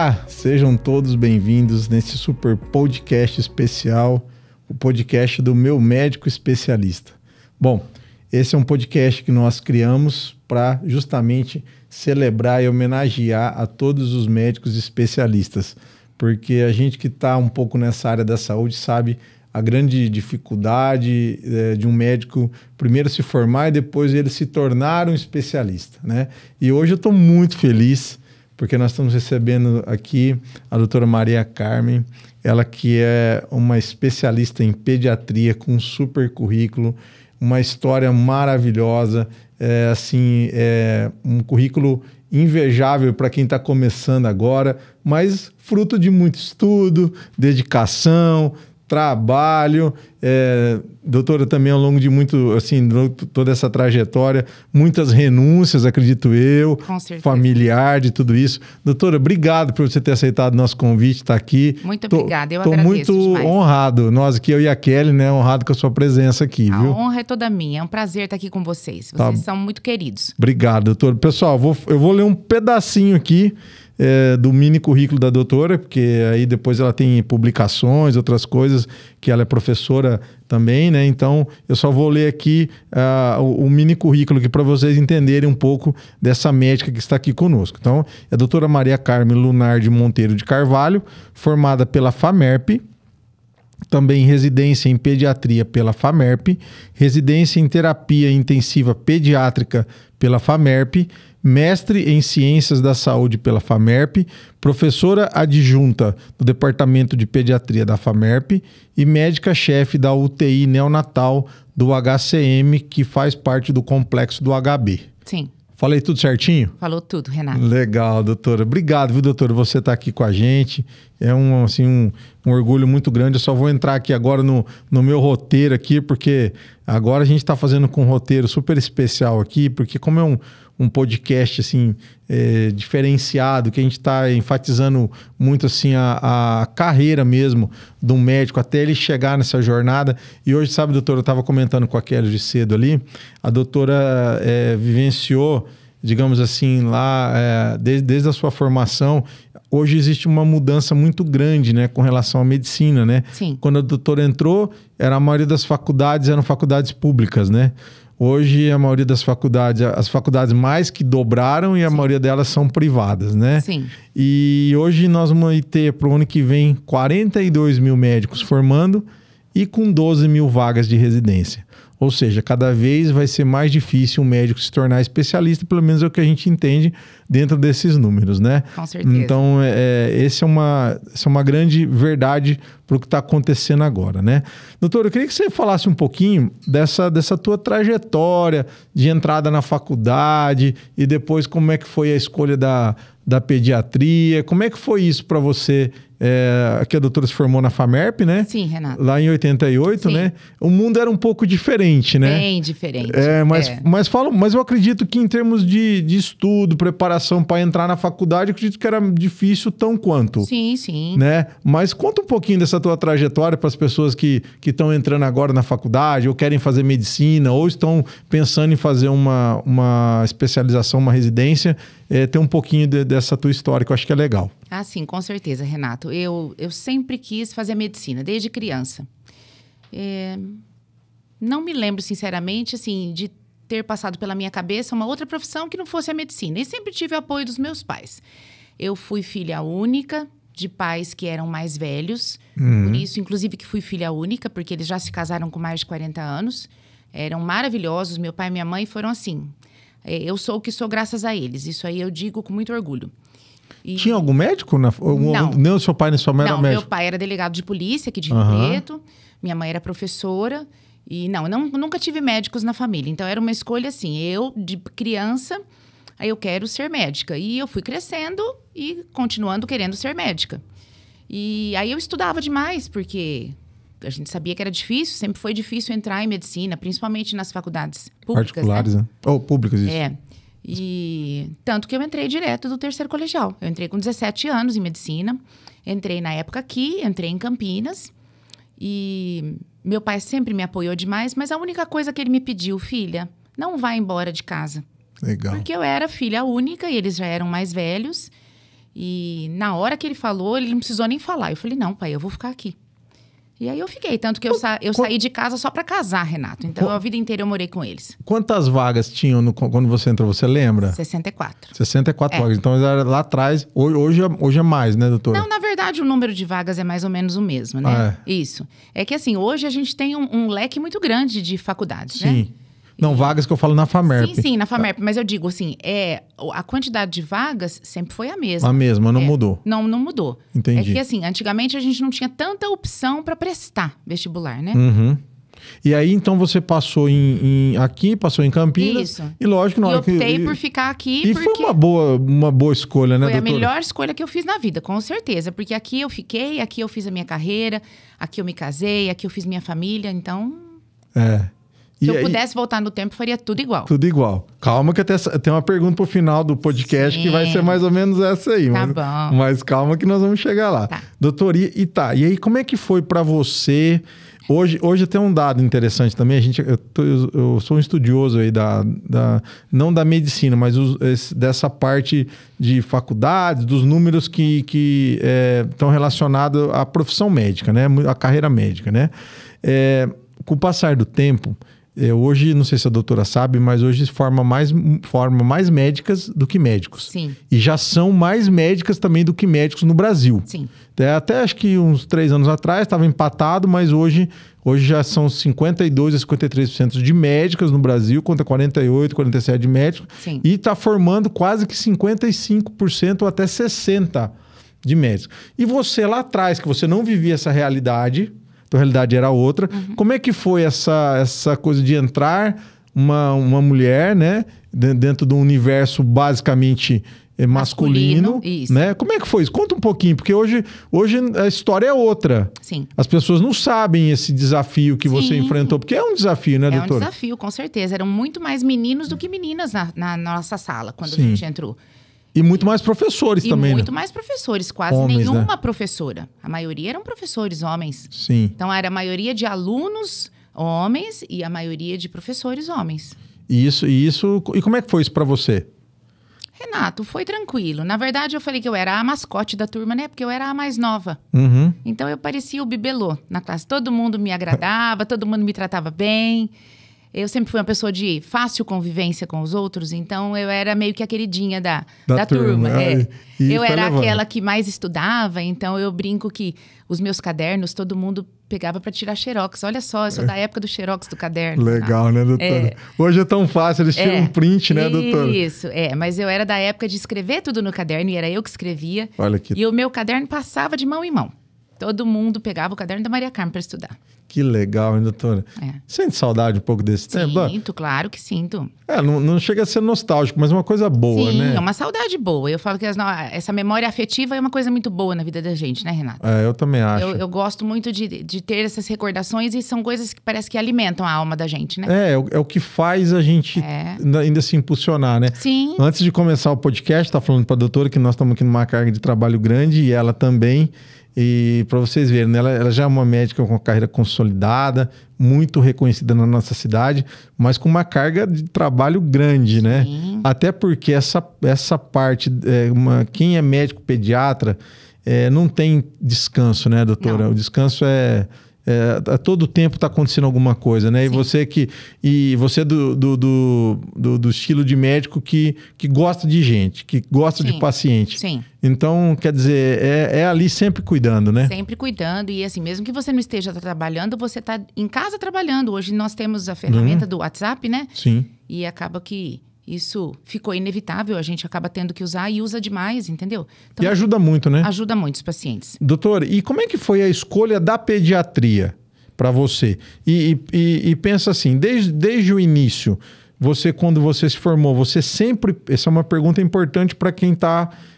Olá, sejam todos bem-vindos nesse super podcast especial, o podcast do Meu Médico Especialista. Bom, esse é um podcast que nós criamos para justamente celebrar e homenagear a todos os médicos especialistas, porque a gente que está um pouco nessa área da saúde sabe a grande dificuldade de um médico primeiro se formar e depois ele se tornar um especialista, né? E hoje eu estou muito feliz porque nós estamos recebendo aqui a doutora Maria Carmen, ela que é uma especialista em pediatria com um super currículo, uma história maravilhosa, um currículo invejável para quem está começando agora, mas fruto de muito estudo, dedicação, trabalho, doutora, também ao longo de toda essa trajetória, muitas renúncias, acredito eu, familiar, de tudo isso. Doutora, obrigado por você ter aceitado o nosso convite, estar aqui. Muito obrigada, eu agradeço Estou muito demais. honrado, nós aqui, eu e a Kelly, né, honrado com a sua presença aqui, viu? A honra é toda minha, é um prazer estar aqui com vocês. Vocês são muito queridos. Obrigado, doutor. Pessoal, eu vou ler um pedacinho aqui do mini currículo da doutora, porque aí depois ela tem publicações, outras coisas, que ela é professora também, né? Então, eu só vou ler aqui o mini currículo aqui para vocês entenderem um pouco dessa médica que está aqui conosco. Então, é a doutora Maria Carmen Lunardi Monteiro de Carvalho, formada pela FAMERP, também residência em pediatria pela FAMERP, residência em terapia intensiva pediátrica pela FAMERP, mestre em Ciências da Saúde pela FAMERP, professora adjunta do Departamento de Pediatria da FAMERP e médica-chefe da UTI neonatal do HCM, que faz parte do complexo do HB. Sim. Falei tudo certinho? Falou tudo, Renato. Legal, doutora. Obrigado, viu, doutora? Você está aqui com a gente. É um orgulho muito grande. Eu só vou entrar aqui agora no meu roteiro aqui, porque agora a gente está fazendo com um roteiro super especial aqui, porque como é um podcast assim, diferenciado, que a gente está enfatizando muito assim, a carreira mesmo de um médico até ele chegar nessa jornada. E hoje, sabe, doutora, eu estava comentando com a Kelly de cedo ali, a doutora vivenciou, digamos assim, lá, desde a sua formação. Hoje existe uma mudança muito grande, né, com relação à medicina, né? Sim. Quando a doutora entrou, a maioria das faculdades eram faculdades públicas, né? Hoje, a maioria das faculdades, as faculdades mais que dobraram e a maioria delas são privadas, né? Sim. E hoje nós vamos ter, para o ano que vem, 42 mil médicos formando e com 12 mil vagas de residência. Ou seja, cada vez vai ser mais difícil um médico se tornar especialista, pelo menos é o que a gente entende dentro desses números, né? Com certeza. Então, essa é uma grande verdade para o que está acontecendo agora, né? Doutor, eu queria que você falasse um pouquinho dessa tua trajetória de entrada na faculdade e depois como é que foi a escolha da pediatria. Como é que foi isso para você? Aqui a doutora se formou na FAMERP, né? Sim, Renato. Lá em 88, Sim. né? O mundo era um pouco diferente, né? Bem diferente. Mas eu acredito que em termos de estudo, preparação para entrar na faculdade, eu acredito que era difícil tão quanto. Sim, sim. Né? Mas conta um pouquinho dessa tua trajetória para as pessoas que estão entrando agora na faculdade, ou querem fazer medicina, ou estão pensando em fazer uma especialização, uma residência, ter um pouquinho dessa tua história, que eu acho que é legal. Ah, sim, com certeza, Renato. Eu sempre quis fazer medicina, desde criança. Não me lembro, sinceramente, assim, de ter passado pela minha cabeça uma outra profissão que não fosse a medicina. E sempre tive o apoio dos meus pais. Eu fui filha única de pais que eram mais velhos. Por isso, inclusive, que fui filha única, porque eles já se casaram com mais de 40 anos. Eram maravilhosos. Meu pai e minha mãe foram assim. Eu sou o que sou graças a eles. Isso aí eu digo com muito orgulho. Tinha algum médico? Não. Nem o seu pai nem sua mãe era médico? Meu pai era delegado de polícia aqui de Rio Preto. Minha mãe era professora. E nunca tive médicos na família. Então, era uma escolha assim. Eu, de criança, aí eu quero ser médica. E eu fui crescendo e continuando querendo ser médica. E aí eu estudava demais, porque a gente sabia que era difícil. Sempre foi difícil entrar em medicina, principalmente nas faculdades públicas. Particulares, né? Ou públicas, isso. E tanto que eu entrei direto do terceiro colegial. Eu entrei com 17 anos em medicina. Entrei na época aqui, entrei em Campinas. E meu pai sempre me apoiou demais, mas a única coisa que ele me pediu, filha, não vá embora de casa. Legal. Porque eu era filha única e eles já eram mais velhos. E na hora que ele falou, ele não precisou nem falar. Eu falei, não, pai, eu vou ficar aqui. E aí eu fiquei, tanto que eu saí de casa só pra casar, Renato. Então, a vida inteira eu morei com eles. Quantas vagas tinham quando você entrou, você lembra? 64. 64 vagas, então era lá atrás. Hoje é mais, né, doutora? Não, na verdade, o número de vagas é mais ou menos o mesmo, né? Isso. É que assim, hoje a gente tem um leque muito grande de faculdades, né? Sim. Não, vagas que eu falo na FAMERP. Sim, na FAMERP. Mas eu digo assim, a quantidade de vagas sempre foi a mesma. A mesma, não mudou. Não mudou. Entendi. É que assim, antigamente a gente não tinha tanta opção para prestar vestibular, né? Uhum. E aí, então, você passou aqui, passou em Campinas. Isso. E lógico, E optei por ficar aqui e porque... foi uma boa escolha, né, Foi doutora? a melhor escolha que eu fiz na vida, com certeza. Porque aqui eu fiquei, aqui eu fiz a minha carreira, aqui eu me casei, aqui eu fiz minha família, então... Se eu pudesse voltar no tempo, faria tudo igual. Tudo igual. Calma que tem uma pergunta pro final do podcast que vai ser mais ou menos essa aí. Tá bom. Mas calma que nós vamos chegar lá. Tá. Doutor, e aí como é que foi para você... Hoje tem um dado interessante também. Eu sou um estudioso aí não da medicina, mas dessa parte de faculdades, dos números que estão relacionados à profissão médica, né? A carreira médica, né? Com o passar do tempo... hoje, não sei se a doutora sabe, mas hoje forma mais médicas do que médicos. Sim. E já são mais médicas também do que médicos no Brasil. Sim. Até acho que uns 3 anos atrás estava empatado, mas hoje já são 52% a 53% de médicas no Brasil, contra 48%, 47% de médicos. Sim. E está formando quase que 55% ou até 60% de médicos. E você lá atrás, que você não vivia essa realidade... A realidade era outra. Uhum. Como é que foi essa coisa de entrar uma mulher, né? Dentro de um universo basicamente masculino, isso. Né? Como é que foi isso? Conta um pouquinho, porque hoje a história é outra. Sim. As pessoas não sabem esse desafio que você enfrentou, porque é um desafio, né, doutora? É um desafio, com certeza. Eram muito mais meninos do que meninas na nossa sala, quando a gente entrou. E muito mais professores também, muito né? mais professores, quase homens, nenhuma né? professora. A maioria eram professores homens. Sim. Então, era a maioria de alunos homens e a maioria de professores homens. E como é que foi isso para você? Renato, foi tranquilo. Na verdade, eu falei que eu era a mascote da turma, né? Porque eu era a mais nova. Uhum. Então, eu parecia o bibelô na classe. Todo mundo me agradava, todo mundo me tratava bem. Eu sempre fui uma pessoa de fácil convivência com os outros, então eu era meio que a queridinha da turma. Eu era aquela que mais estudava, então eu brinco que os meus cadernos, todo mundo pegava para tirar xerox. Olha só, eu sou da época do xerox do caderno. Legal, né, doutora? Hoje é tão fácil, eles tiram um print, né, doutora? Isso, mas eu era da época de escrever tudo no caderno e era eu que escrevia. Olha que... E o meu caderno passava de mão em mão. Todo mundo pegava o caderno da Maria Carmen para estudar. Que legal, hein, doutora? Sente saudade um pouco desse tempo? Sinto, claro que sinto. Não chega a ser nostálgico, mas uma coisa boa, né? Sim, é uma saudade boa. Eu falo que essa memória afetiva é uma coisa muito boa na vida da gente, né, Renato? Eu também acho. Eu gosto muito de ter essas recordações e são coisas que parece que alimentam a alma da gente, né? É o que faz a gente ainda se impulsionar, né? Sim. Antes de começar o podcast, tá falando para a doutora que nós estamos aqui numa carga de trabalho grande e ela também... E para vocês verem, né? Ela já é uma médica com carreira consolidada, muito reconhecida na nossa cidade, mas com uma carga de trabalho grande, né? Até porque essa parte, quem é médico pediatra não tem descanso, né, doutora? Não. O descanso a todo tempo está acontecendo alguma coisa, né? Sim. E você do estilo de médico que gosta de gente, que gosta de paciente. Sim. Então, quer dizer, é ali sempre cuidando, né? Sempre cuidando. E assim, mesmo que você não esteja trabalhando, você está em casa trabalhando. Hoje nós temos a ferramenta do WhatsApp, né? Sim. E acaba que isso ficou inevitável, a gente acaba tendo que usar e usa demais, entendeu? Então, e ajuda muito, né? Ajuda muito os pacientes. Doutor, e como é que foi a escolha da pediatria para você? E pensa assim, desde o início, quando você se formou, você sempre... Essa é uma pergunta importante para quem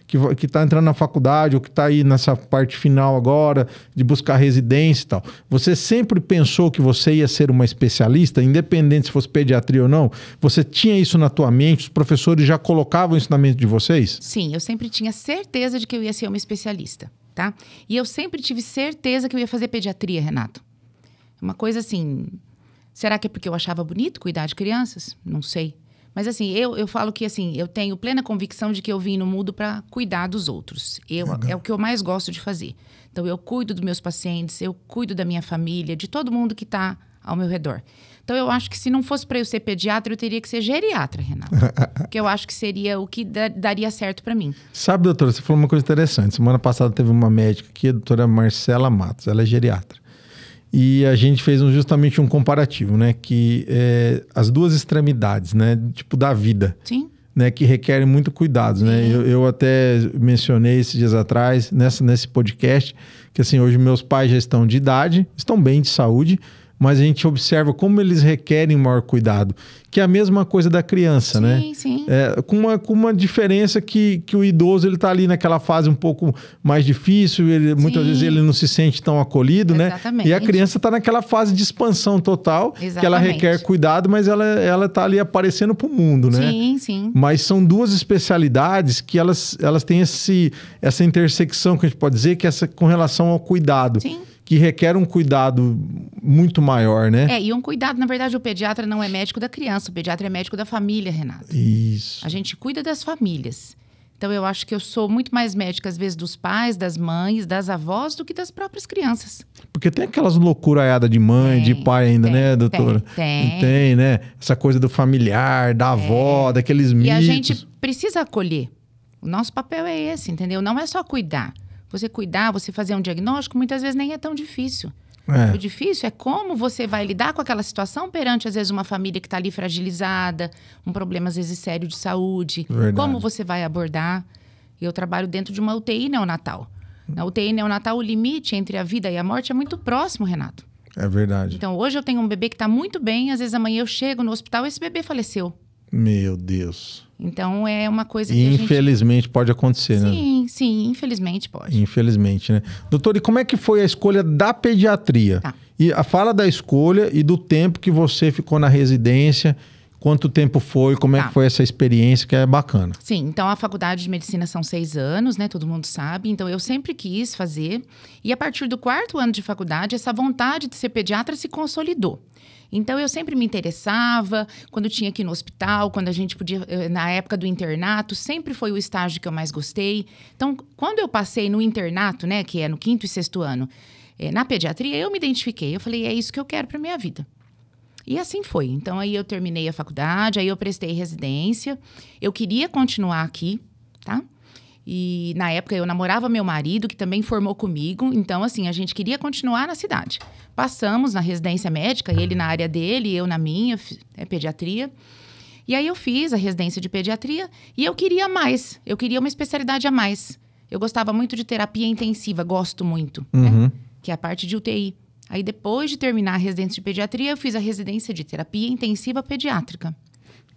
que tá entrando na faculdade ou que está aí nessa parte final agora, de buscar residência e tal. Você sempre pensou que você ia ser uma especialista, independente se fosse pediatria ou não? Você tinha isso na tua mente? Os professores já colocavam isso na mente de vocês? Sim, eu sempre tinha certeza de que eu ia ser uma especialista, tá? E eu sempre tive certeza que eu ia fazer pediatria, Renato. Uma coisa assim... Será que é porque eu achava bonito cuidar de crianças? Não sei. Mas assim, eu falo que assim, eu tenho plena convicção de que eu vim no mundo para cuidar dos outros. É o que eu mais gosto de fazer. Então, eu cuido dos meus pacientes, eu cuido da minha família, de todo mundo que está ao meu redor. Então, eu acho que se não fosse para eu ser pediatra, eu teria que ser geriatra, Renato. Porque eu acho que seria o que daria certo para mim. Sabe, doutora, você falou uma coisa interessante. Semana passada teve uma médica aqui, a doutora Marcela Matos, ela é geriatra. E a gente fez justamente um comparativo, né? Que as duas extremidades, né? Tipo, da vida. Sim. Né, que requerem muito cuidados, né? Eu até mencionei esses dias atrás, nesse podcast, que assim, hoje meus pais já estão de idade, estão bem de saúde, mas a gente observa como eles requerem maior cuidado, que é a mesma coisa da criança, né? Sim. Com uma diferença que o idoso, ele tá ali naquela fase um pouco mais difícil, muitas vezes ele não se sente tão acolhido, Exatamente. Né? E a criança tá naquela fase de expansão total, que ela requer cuidado, mas ela tá ali aparecendo pro mundo, né? Sim. Mas são duas especialidades que elas têm essa intersecção, que a gente pode dizer, que é com relação ao cuidado. Sim. Que requer um cuidado muito maior, né? E um cuidado, na verdade, o pediatra não é médico da criança, o pediatra é médico da família, Renato. Isso. A gente cuida das famílias. Então, eu acho que eu sou muito mais médica, às vezes, dos pais, das mães, das avós, do que das próprias crianças. Porque tem aquelas loucuraiadas de mãe, de pai ainda, né, doutora? Tem, né? Essa coisa do familiar, da avó, daqueles mitos. E a gente precisa acolher. O nosso papel é esse, entendeu? Não é só cuidar. Você cuidar, você fazer um diagnóstico, muitas vezes nem é tão difícil. O difícil é como você vai lidar com aquela situação perante, às vezes, uma família que está ali fragilizada, um problema, às vezes, sério de saúde. Verdade. Como você vai abordar? Eu trabalho dentro de uma UTI neonatal. Na UTI neonatal, o limite entre a vida e a morte é muito próximo, Renato. É verdade. Então, hoje eu tenho um bebê que está muito bem, às vezes amanhã eu chego no hospital e esse bebê faleceu. Meu Deus. Então, é uma coisa que infelizmente pode acontecer, né? Sim, infelizmente pode. Infelizmente, né? Doutor, e como é que foi a escolha da pediatria? Tá. E fala da escolha e do tempo que você ficou na residência, quanto tempo foi, como é que foi essa experiência, que é bacana. Sim, então a faculdade de medicina são 6 anos, né? Todo mundo sabe. Então, eu sempre quis fazer. E a partir do 4º ano de faculdade, essa vontade de ser pediatra se consolidou. Então, eu sempre me interessava, quando tinha aqui no hospital, quando a gente podia, na época do internato, sempre foi o estágio que eu mais gostei. Então, quando eu passei no internato, né, que é no 5º e 6º ano, na pediatria, eu me identifiquei. Eu falei, é isso que eu quero para minha vida. E assim foi. Então, aí eu terminei a faculdade, aí eu prestei residência. Eu queria continuar aqui, tá? E na época eu namorava meu marido, que também formou comigo. Então, assim, a gente queria continuar na cidade. Passamos na residência médica, ele na área dele, eu na minha, pediatria. E aí eu fiz a residência de pediatria e eu queria mais. Eu queria uma especialidade a mais. Eu gostava muito de terapia intensiva, gosto muito, né? Que é a parte de UTI. Aí depois de terminar a residência de pediatria, eu fiz a residência de terapia intensiva pediátrica.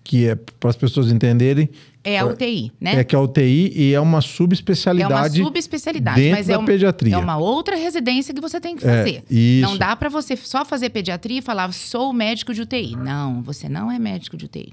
Que é, para as pessoas entenderem... É a UTI, né? É que a UTI e é uma subespecialidade. É uma subespecialidade, dentro mas da pediatria. É uma outra residência que você tem que fazer. Isso. Não dá para você só fazer pediatria e falar, sou médico de UTI. Não, você não é médico de UTI.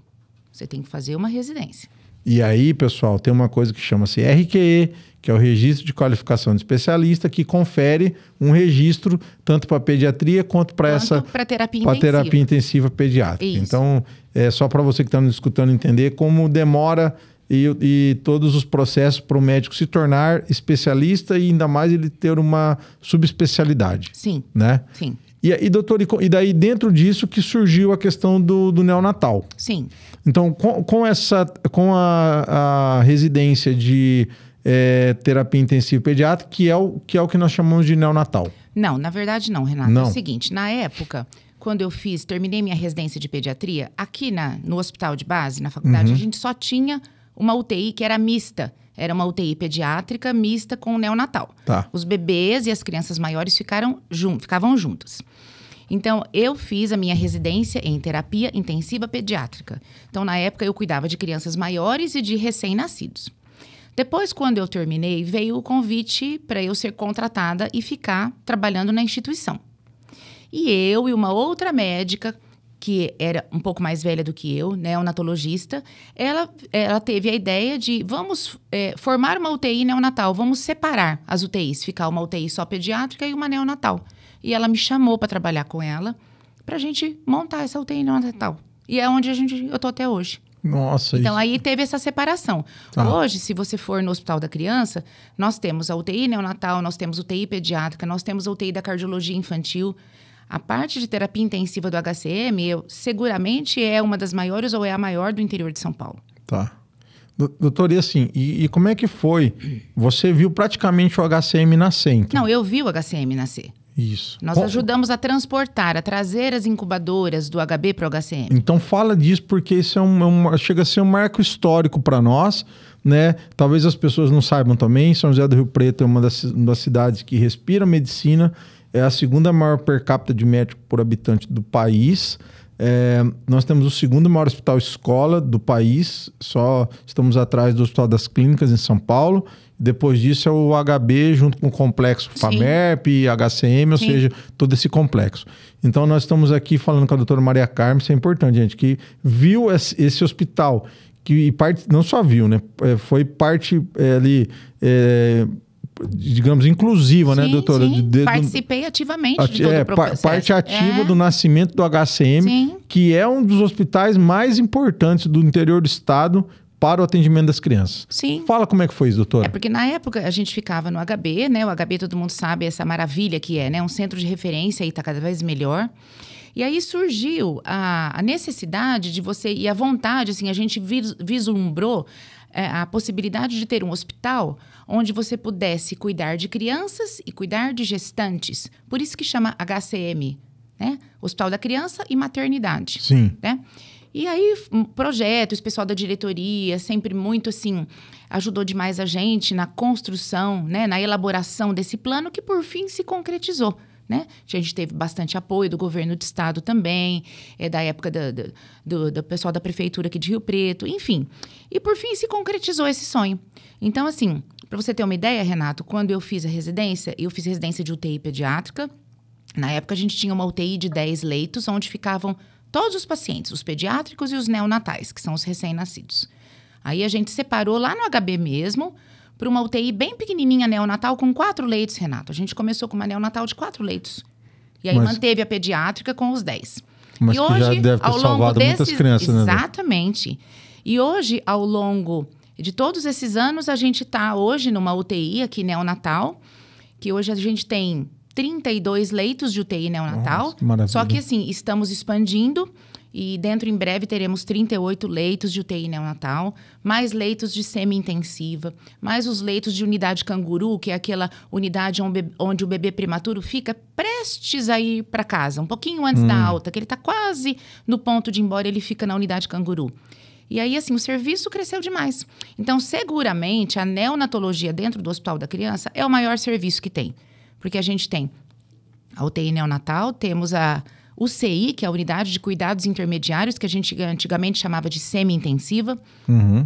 Você tem que fazer uma residência. E aí, pessoal, tem uma coisa que chama-se RQE, que é o Registro de Qualificação de Especialista, que confere um registro tanto para pediatria quanto para terapia intensiva pediátrica. Isso. Então, é só para você que está nos escutando entender como demora e todos os processos para o médico se tornar especialista e ainda mais ele ter uma subespecialidade. Sim. Né? Sim. E doutor, e daí dentro disso que surgiu a questão do neonatal. Sim. Então, com a residência de terapia intensiva pediátrica, que é o que nós chamamos de neonatal. Não, na verdade não, Renato. Não. É o seguinte, na época, quando eu terminei minha residência de pediatria, aqui no hospital de base, na faculdade, a gente só tinha uma UTI que era mista. Era uma UTI pediátrica mista com neonatal. Tá. Os bebês e as crianças maiores ficavam juntos. Então, eu fiz a minha residência em terapia intensiva pediátrica. Então, na época, eu cuidava de crianças maiores e de recém-nascidos. Depois, quando eu terminei, veio o convite para eu ser contratada e ficar trabalhando na instituição. E eu e uma outra médica, que era um pouco mais velha do que eu, neonatologista, ela teve a ideia de vamos formar uma UTI neonatal, vamos separar as UTIs, ficar uma UTI só pediátrica e uma neonatal. E ela me chamou para trabalhar com ela, para a gente montar essa UTI neonatal. E é onde eu estou até hoje. Nossa, Então, isso. aí teve essa separação. Tá. Hoje, se você for no Hospital da Criança, nós temos a UTI neonatal, nós temos UTI pediátrica, nós temos a UTI da cardiologia infantil. A parte de terapia intensiva do HCM, seguramente é uma das maiores ou é a maior do interior de São Paulo. Tá. Doutor, e assim, e como é que foi? Você viu praticamente o HCM nascer, então? Não, eu vi o HCM nascer. Isso. Nós ajudamos a transportar, a trazer as incubadoras do HB para o HCM. Então fala disso, porque isso chega a ser um marco histórico para nós, né? Talvez as pessoas não saibam também, São José do Rio Preto é uma das cidades que respira medicina, é a segunda maior per capita de médico por habitante do país. Nós temos o segundo maior hospital escola do país, só estamos atrás do Hospital das Clínicas em São Paulo. Depois disso é o HB junto com o complexo FAMERP, HCM, ou seja, todo esse complexo. Então nós estamos aqui falando com a doutora Maria Carmen, isso é importante, gente, que viu esse hospital, que não só viu, né? Foi parte ali... digamos, inclusiva, né, doutora? Sim. Participei ativamente de todo o processo. Parte ativa do nascimento do HCM, que é um dos hospitais mais importantes do interior do estado para o atendimento das crianças. Sim. Fala como é que foi isso, doutora. Porque na época a gente ficava no HB, né? O HB todo mundo sabe essa maravilha que é, né? Um centro de referência e está cada vez melhor. E aí surgiu a necessidade de você, e a vontade, assim, a gente vislumbrou a possibilidade de ter um hospital onde você pudesse cuidar de crianças e cuidar de gestantes. Por isso que chama HCM, né? Hospital da Criança e Maternidade. Sim. Né? E aí, projetos, o pessoal da diretoria, sempre muito, assim, ajudou demais a gente na construção, né? Na elaboração desse plano que, por fim, se concretizou. Né? A gente teve bastante apoio do governo do estado também, da época do pessoal da prefeitura aqui de Rio Preto, enfim. E por fim se concretizou esse sonho. Então, assim, para você ter uma ideia, Renato, quando eu fiz residência de UTI pediátrica. Na época a gente tinha uma UTI de 10 leitos, onde ficavam todos os pacientes, os pediátricos e os neonatais, que são os recém-nascidos. Aí a gente separou lá no HB mesmo, para uma UTI bem pequenininha neonatal com 4 leitos, Renato. A gente começou com uma neonatal de 4 leitos. E aí manteve a pediátrica com os 10. Mas e hoje, já deve ter salvado muitas crianças, né? Exatamente. E hoje, ao longo de todos esses anos, a gente está hoje numa UTI aqui neonatal, que hoje a gente tem 32 leitos de UTI neonatal. Nossa, que maravilha. Só que assim, estamos expandindo. E dentro, em breve, teremos 38 leitos de UTI neonatal, mais leitos de semi-intensiva, mais os leitos de unidade canguru, que é aquela unidade onde o bebê prematuro fica prestes a ir para casa, um pouquinho antes da alta, que ele está quase no ponto de ir embora, ele fica na unidade canguru. E aí, assim, o serviço cresceu demais. Então, seguramente, a neonatologia dentro do Hospital da Criança é o maior serviço que tem. Porque a gente tem a UTI neonatal, temos a UCI, que é a Unidade de Cuidados Intermediários, que a gente antigamente chamava de semi-intensiva.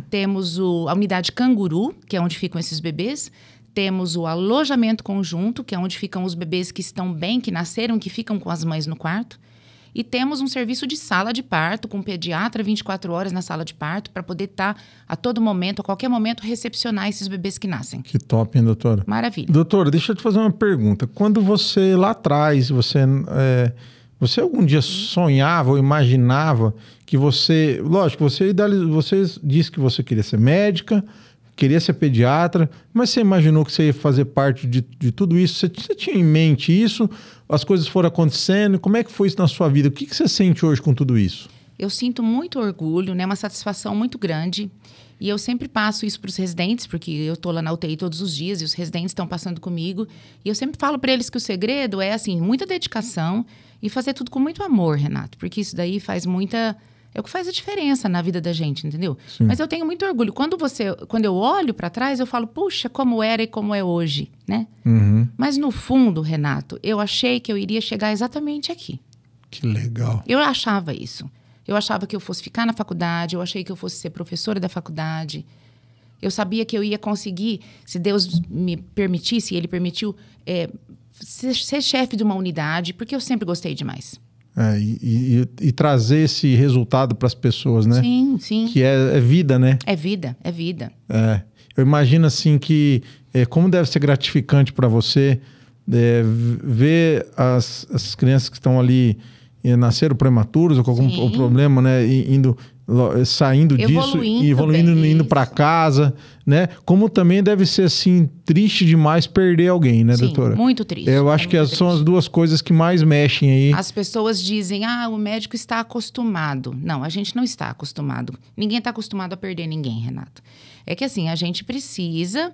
Temos a Unidade Canguru, que é onde ficam esses bebês. Temos o alojamento conjunto, que é onde ficam os bebês que estão bem, que nasceram, que ficam com as mães no quarto. E temos um serviço de sala de parto, com pediatra 24 horas na sala de parto, para poder estar a todo momento, a qualquer momento, recepcionar esses bebês que nascem. Que top, hein, doutora? Maravilha. Doutora, deixa eu te fazer uma pergunta. Quando você, lá atrás, você algum dia sonhava ou imaginava que você... Lógico, você disse que você queria ser médica, queria ser pediatra, mas você imaginou que você ia fazer parte de tudo isso? Você tinha em mente isso? As coisas foram acontecendo? Como é que foi isso na sua vida? O que você sente hoje com tudo isso? Eu sinto muito orgulho, né? Uma satisfação muito grande. E eu sempre passo isso para os residentes, porque eu estou lá na UTI todos os dias e os residentes estão passando comigo. E eu sempre falo para eles que o segredo é, assim, muita dedicação e fazer tudo com muito amor, Renato. Porque isso daí faz muita... É o que faz a diferença na vida da gente, entendeu? Sim. Mas eu tenho muito orgulho. Quando eu olho para trás, eu falo, puxa, como era e como é hoje, né? Mas no fundo, Renato, eu achei que eu iria chegar exatamente aqui. Que legal. Eu achava isso. Eu achava que eu fosse ficar na faculdade, eu achei que eu fosse ser professora da faculdade. Eu sabia que eu ia conseguir, se Deus me permitisse, e Ele permitiu, ser chefe de uma unidade, porque eu sempre gostei demais. E trazer esse resultado para as pessoas, né? Sim, sim. Que é vida, né? É vida, é vida. Eu imagino assim que como deve ser gratificante para você ver as crianças que estão ali nasceram prematuros ou com algum problema, né? Indo saindo disso e evoluindo, indo para casa, né? Como também deve ser, assim, triste demais perder alguém, né, doutora? Muito triste. Eu acho que são as duas coisas que mais mexem aí. As pessoas dizem, o médico está acostumado. Não, a gente não está acostumado. Ninguém está acostumado a perder ninguém, Renato. É que, assim, a gente precisa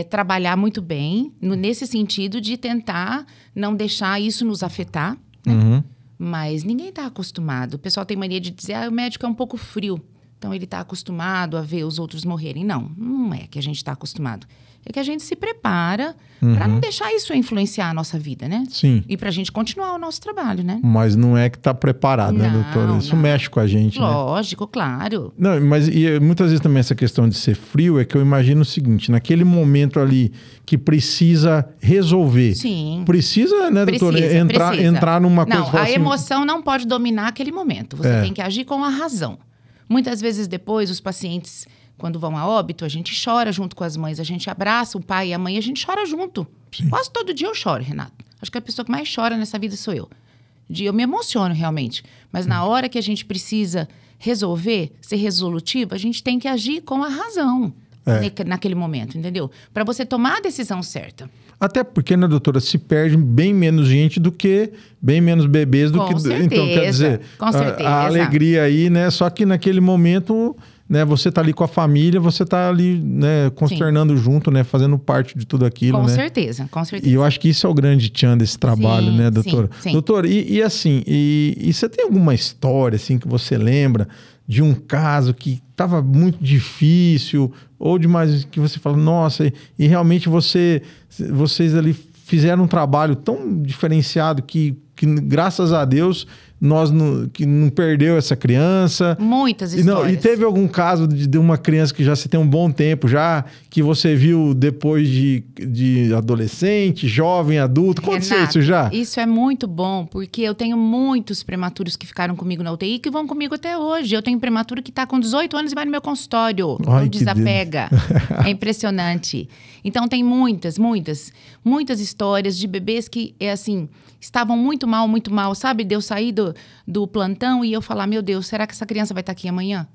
trabalhar muito bem nesse sentido de tentar não deixar isso nos afetar, né? Uhum. Mas ninguém está acostumado. O pessoal tem mania de dizer, o médico é um pouco frio. Então, ele está acostumado a ver os outros morrerem. Não é que a gente está acostumado. É que a gente se prepara para não deixar isso influenciar a nossa vida, né? Sim. E para a gente continuar o nosso trabalho, né? Mas não é que está preparado, né, doutora? Isso mexe com a gente, Lógico, claro. Não, mas muitas vezes também essa questão de ser frio é que eu imagino o seguinte, naquele momento ali que precisa resolver. Sim. Precisa, né, doutora? Entrar numa coisa... Não, a emoção não pode dominar aquele momento. Você tem que agir com a razão. Muitas vezes depois, os pacientes, quando vão a óbito, a gente chora junto com as mães, a gente abraça o pai e a mãe, a gente chora junto. Sim. Quase todo dia eu choro, Renato. Acho que a pessoa que mais chora nessa vida sou eu. Eu me emociono realmente. Mas na hora que a gente precisa resolver, ser resolutivo, a gente tem que agir com a razão naquele momento, entendeu? Para você tomar a decisão certa. Até porque, né, doutora, se perde bem menos gente do que bem menos bebês do com que... Certeza, então, quer dizer, com certeza. A alegria aí, né? Só que naquele momento, né, você tá ali com a família, você tá ali, né, consternando junto, né, fazendo parte de tudo aquilo, com né? Certeza, com certeza. E eu acho que isso é o grande tchan desse trabalho, né, doutora? Sim. Doutora, e assim, e você tem alguma história, assim, que você lembra de um caso que estava muito difícil, ou demais que você fala, nossa, e realmente vocês ali fizeram um trabalho tão diferenciado que graças a Deus, que não perdeu essa criança. Muitas histórias. E teve algum caso de uma criança que já se tem um bom tempo já, que você viu depois de adolescente, jovem, adulto? Aconteceu isso já? Isso é muito bom, porque eu tenho muitos prematuros que ficaram comigo na UTI que vão comigo até hoje. Eu tenho prematuro que está com 18 anos e vai no meu consultório. Ai, não desapega. É impressionante. Então, tem muitas histórias de bebês que, estavam muito mal, sabe? De eu sair do plantão e eu falar, meu Deus, será que essa criança vai estar aqui amanhã?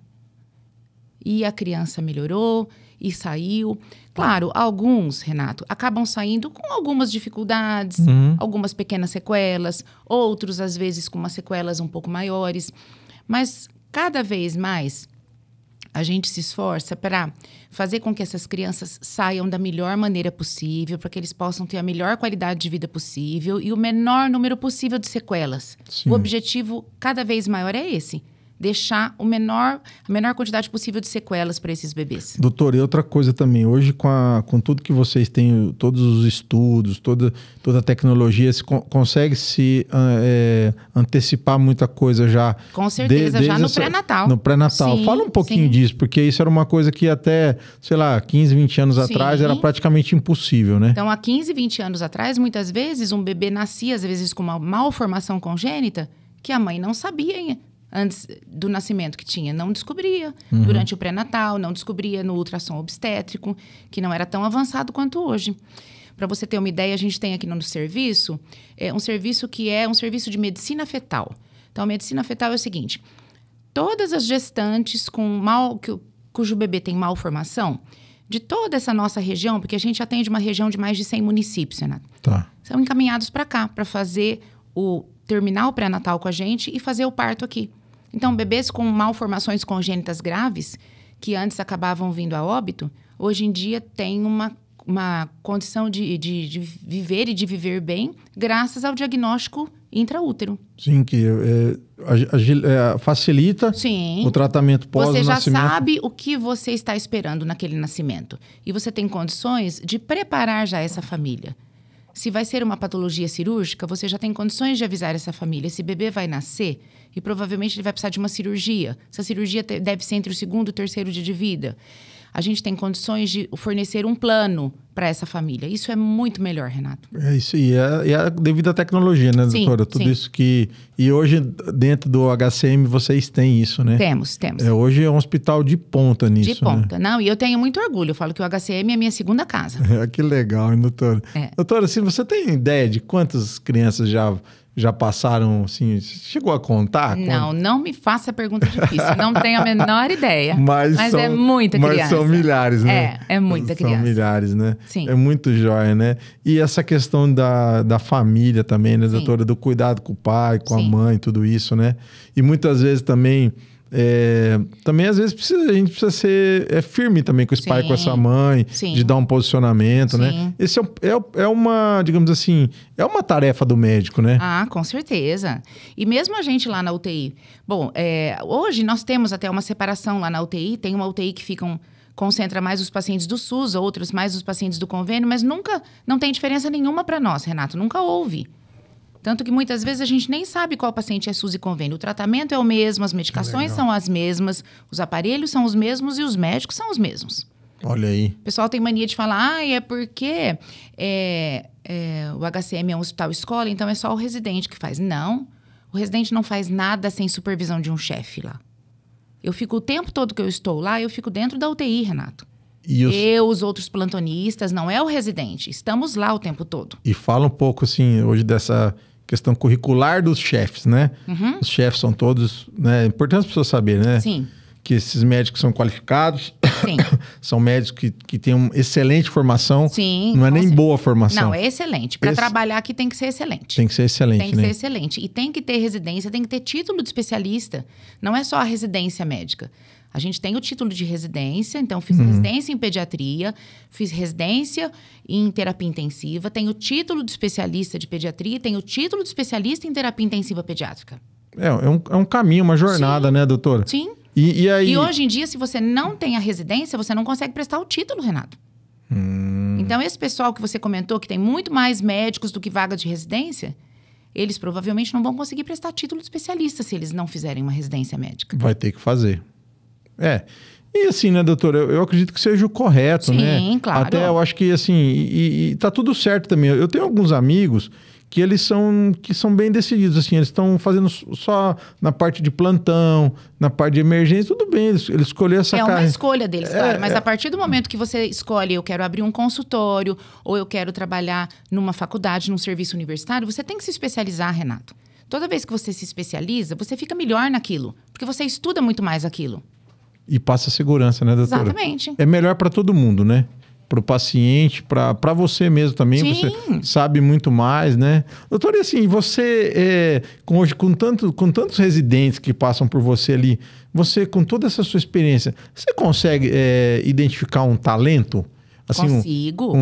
E a criança melhorou e saiu. Claro, alguns, Renato, acabam saindo com algumas dificuldades, algumas pequenas sequelas, outros, às vezes, com umas sequelas um pouco maiores. Mas, cada vez mais, a gente se esforça para fazer com que essas crianças saiam da melhor maneira possível, para que eles possam ter a melhor qualidade de vida possível e o menor número possível de sequelas. Sim. O objetivo cada vez maior é esse. Deixar a menor quantidade possível de sequelas para esses bebês. Doutor, e outra coisa também, hoje com tudo que vocês têm, todos os estudos, toda a tecnologia, você consegue se antecipar muita coisa já? Com certeza, já no pré-natal. No pré-natal. Fala um pouquinho disso, porque isso era uma coisa que até, 15, 20 anos atrás era praticamente impossível, né? Então, há 15, 20 anos atrás, muitas vezes, um bebê nascia, às vezes, com uma malformação congênita que a mãe não sabia antes do nascimento que tinha, não descobria. Durante o pré-natal, não descobria no ultrassom obstétrico, que não era tão avançado quanto hoje. Para você ter uma ideia, a gente tem aqui no serviço, um serviço que é um serviço de medicina fetal. Então, a medicina fetal é o seguinte, todas as gestantes cujo bebê tem malformação, de toda essa nossa região, porque a gente atende uma região de mais de 100 municípios, Renato, são encaminhados para cá, para terminar o pré-natal com a gente e fazer o parto aqui. Então, bebês com malformações congênitas graves, que antes acabavam vindo a óbito, hoje em dia têm uma condição de viver e de viver bem, graças ao diagnóstico intraútero. Sim, que facilita o tratamento pós-nascimento. Você já sabe o que você está esperando naquele nascimento. E você tem condições de preparar já essa família. Se vai ser uma patologia cirúrgica, você já tem condições de avisar essa família. Esse bebê vai nascer e provavelmente ele vai precisar de uma cirurgia. Essa cirurgia deve ser entre o 2º e o 3º dia de vida. A gente tem condições de fornecer um plano para essa família. Isso é muito melhor, Renato. É isso aí. É devido à tecnologia, né, doutora? Tudo isso que... E hoje, dentro do HCM, vocês têm isso, né? Temos. Hoje é um hospital de ponta nisso, De ponta. Né? Não, e eu tenho muito orgulho. Eu falo que o HCM é a minha segunda casa. Que legal, hein, doutora? Doutora, se você tem ideia de quantas crianças já já passaram, assim, chegou a contar? Não me faça pergunta difícil, não tenho a menor ideia. Mas é muita criança. Mas são milhares, né? É muita criança. São milhares, né? Sim. É muito jóia, né? E essa questão da família também, né, doutora? Do cuidado com o pai, com a mãe, tudo isso, né? E muitas vezes também... também às vezes a gente precisa ser firme também com esse pai, com essa mãe, de dar um posicionamento, né? Esse é uma, digamos assim, é uma tarefa do médico, né? Ah, com certeza. E mesmo a gente lá na UTI, bom, hoje nós temos até uma separação lá na UTI, tem uma UTI que concentra mais os pacientes do SUS, outros mais os pacientes do convênio, mas não tem diferença nenhuma para nós, Renato, nunca houve. Tanto que muitas vezes a gente nem sabe qual paciente é SUS e convênio. O tratamento é o mesmo, as medicações são as mesmas, os aparelhos são os mesmos e os médicos são os mesmos. Olha aí. O pessoal tem mania de falar, é porque o HCM é um hospital-escola, então é só o residente que faz. Não, o residente não faz nada sem supervisão de um chefe lá. Eu fico o tempo todo que eu estou lá, eu fico dentro da UTI, Renato. Os outros plantonistas, não é o residente. Estamos lá o tempo todo. E fala um pouco, assim, hoje dessa questão curricular dos chefes, né? Uhum. Os chefes são todos, né? É importante as pessoas saberem, né? Sim. Que esses médicos são qualificados. Sim. São médicos que têm uma excelente formação. Sim. Não é nem boa formação. Não, é excelente. Para trabalhar aqui tem que ser excelente. Tem que ser excelente, Tem que ser excelente. E tem que ter residência, tem que ter título de especialista. Não é só a residência médica. A gente tem o título de residência, então fiz residência em pediatria, fiz residência em terapia intensiva, tenho título de especialista de pediatria, tenho título de especialista em terapia intensiva pediátrica. É um caminho, uma jornada, né, doutora? Sim. E aí... E hoje em dia, se você não tem a residência, você não consegue prestar o título, Renato. Então, esse pessoal que você comentou, que tem muito mais médicos do que vaga de residência, eles provavelmente não vão conseguir prestar título de especialista se eles não fizerem uma residência médica. Vai ter que fazer. E assim, né, doutora, eu acredito que seja o correto, né? Sim, claro. Até eu acho que, assim, e tá tudo certo também. Eu tenho alguns amigos que eles são bem decididos, assim, eles estão fazendo só na parte de plantão, na parte de emergência, tudo bem, eles escolheram essa carreira. É uma escolha deles, claro, mas a partir do momento que você escolhe, eu quero abrir um consultório, ou eu quero trabalhar numa faculdade, num serviço universitário, você tem que se especializar, Renato. Toda vez que você se especializa, você fica melhor naquilo, porque você estuda muito mais aquilo. E passa segurança, né, doutora? Exatamente. É melhor para todo mundo, né? Para o paciente, para você mesmo também. Sim. Você sabe muito mais, né? Doutora, e assim, você, hoje, com tantos residentes que passam por você ali, você, com toda essa sua experiência, você consegue identificar um talento? Assim, Consigo.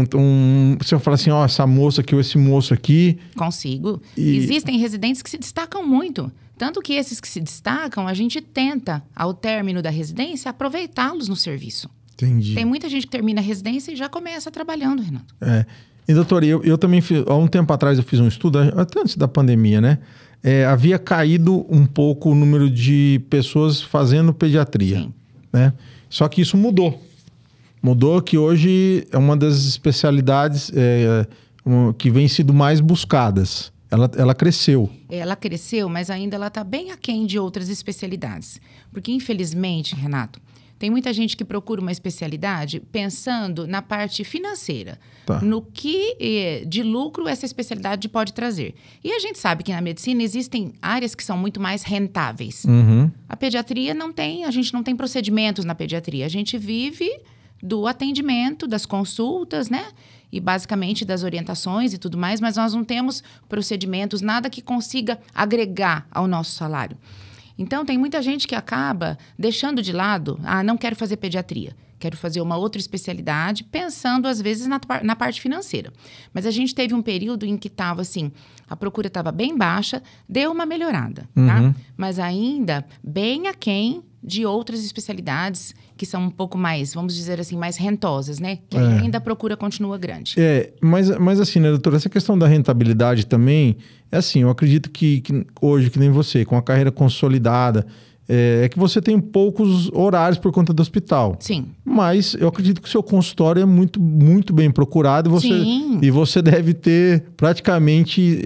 Se eu falar assim, ó, essa moça aqui ou esse moço aqui... Consigo. Existem residentes que se destacam muito. Tanto que esses que se destacam, a gente tenta, ao término da residência, aproveitá-los no serviço. Entendi. Tem muita gente que termina a residência e já começa trabalhando, Renato. E, doutora, eu também fiz... Há um tempo atrás eu fiz um estudo, até antes da pandemia, né? Havia caído um pouco o número de pessoas fazendo pediatria. Sim. Né? Só que isso mudou. Mudou, que hoje é uma das especialidades que vem sido mais buscadas. Ela cresceu. Ela cresceu, mas ainda ela está bem aquém de outras especialidades. Porque, infelizmente, Renato, tem muita gente que procura uma especialidade pensando na parte financeira. Tá. No que de lucro essa especialidade pode trazer. E a gente sabe que na medicina existem áreas que são muito mais rentáveis. A pediatria a gente não tem procedimentos na pediatria. A gente vive do atendimento, das consultas, né? E basicamente das orientações e tudo mais, mas nós não temos procedimentos, nada que consiga agregar ao nosso salário. Então, tem muita gente que acaba deixando de lado, não quero fazer pediatria, quero fazer uma outra especialidade, pensando às vezes na parte financeira. Mas a gente teve um período em que estava assim, a procura estava bem baixa, deu uma melhorada, tá? Mas ainda bem aquém de outras especialidades que são um pouco mais, vamos dizer assim, mais rentosas, né? Que ainda a procura continua grande. Mas assim, né, doutora, essa questão da rentabilidade também, assim, eu acredito que hoje, que nem você, com a carreira consolidada, que você tem poucos horários por conta do hospital. Sim. Mas eu acredito que o seu consultório é muito, muito bem procurado e você deve ter praticamente...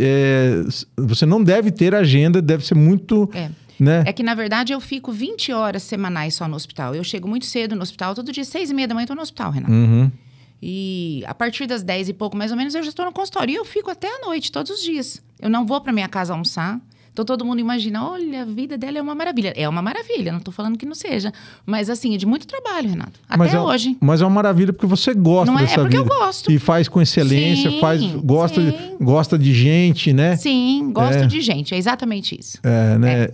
você não deve ter agenda, deve ser muito... Né? É que, na verdade, eu fico 20 horas semanais só no hospital. Eu chego muito cedo no hospital, todo dia, 6h30 da manhã eu tô no hospital, Renato. E a partir das 10 e pouco, mais ou menos, eu já estou no consultório. E eu fico até a noite, todos os dias. Eu não vou para minha casa almoçar. Então, todo mundo imagina, olha, a vida dela é uma maravilha. É uma maravilha, não tô falando que não seja. Mas, assim, é de muito trabalho, Renato. Até hoje. Mas é uma maravilha porque você gosta dessa vida. É porque eu gosto. E faz com excelência, gosta de gente, né? Sim, gosto de gente. É exatamente isso. Né?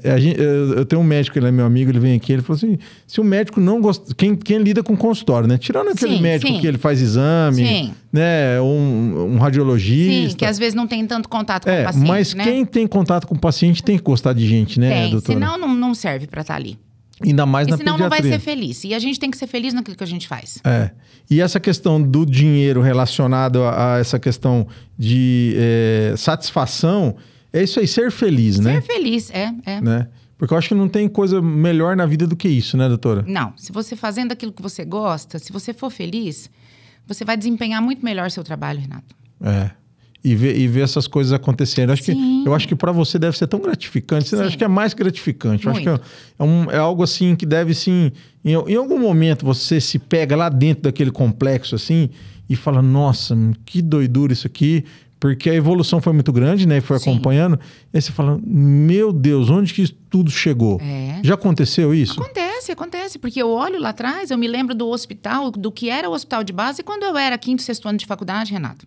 Eu tenho um médico, ele é meu amigo, ele vem aqui, ele falou assim, se o médico não gosta... Quem lida com consultório, né? Tirando aquele médico que ele faz exame, né? Um radiologista. Sim, que às vezes não tem tanto contato com o paciente, mas quem tem contato com o paciente tem que gostar de gente, né, doutora? Senão não serve para estar ali. Ainda mais na senão pediatria. Não vai ser feliz. E a gente tem que ser feliz naquilo que a gente faz. E essa questão do dinheiro relacionado a essa questão de satisfação, é isso aí, ser feliz, né? Ser feliz, Né? Porque eu acho que não tem coisa melhor na vida do que isso, né, doutora? Não. Se você fazendo aquilo que você gosta, se você for feliz, você vai desempenhar muito melhor seu trabalho, Renato. E ver essas coisas acontecendo. Eu acho que para você deve ser tão gratificante. Eu acho que é mais gratificante. Eu acho que é algo assim que deve, sim... Em algum momento você se pega lá dentro daquele complexo assim e fala, nossa, que doidura isso aqui. Porque a evolução foi muito grande, né? E foi acompanhando. E aí você fala, meu Deus, onde que isso tudo chegou? Já aconteceu isso? Acontece. Porque eu olho lá atrás, eu me lembro do hospital, do que era o hospital de base quando eu era 5º, 6º ano de faculdade, Renato.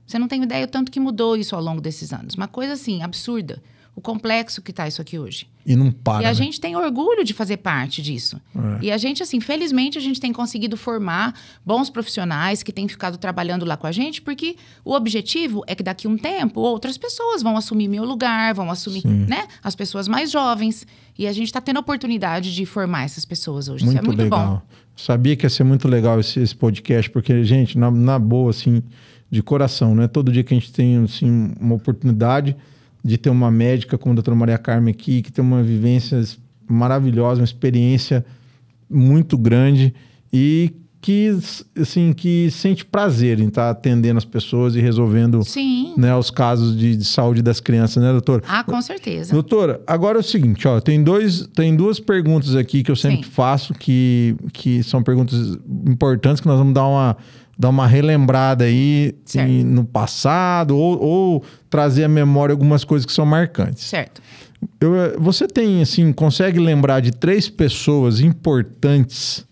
Você não tem ideia o tanto que mudou isso ao longo desses anos. Uma coisa, assim, absurda. O complexo que está isso aqui hoje. E não para, E a gente tem orgulho de fazer parte disso. E a gente, assim, felizmente, a gente tem conseguido formar bons profissionais que têm ficado trabalhando lá com a gente, porque o objetivo é que daqui a um tempo outras pessoas vão assumir meu lugar, vão assumir, né, as pessoas mais jovens. E a gente está tendo a oportunidade de formar essas pessoas hoje. Isso é muito bom. Sabia que ia ser muito legal esse podcast, porque, gente, na boa, assim... de coração, não é todo dia que a gente tem assim, uma oportunidade de ter uma médica como a doutora Maria Carmen aqui, que tem uma vivência maravilhosa, uma experiência muito grande e que, assim, que sente prazer em estar atendendo as pessoas e resolvendo, né, os casos de saúde das crianças, né, doutora? Com certeza. Doutora, agora é o seguinte, ó, tem duas perguntas aqui que eu sempre faço, que são perguntas importantes, que nós vamos dar uma relembrada aí no passado ou trazer à memória algumas coisas que são marcantes. Certo. Você tem, assim, consegue lembrar de 3 pessoas importantes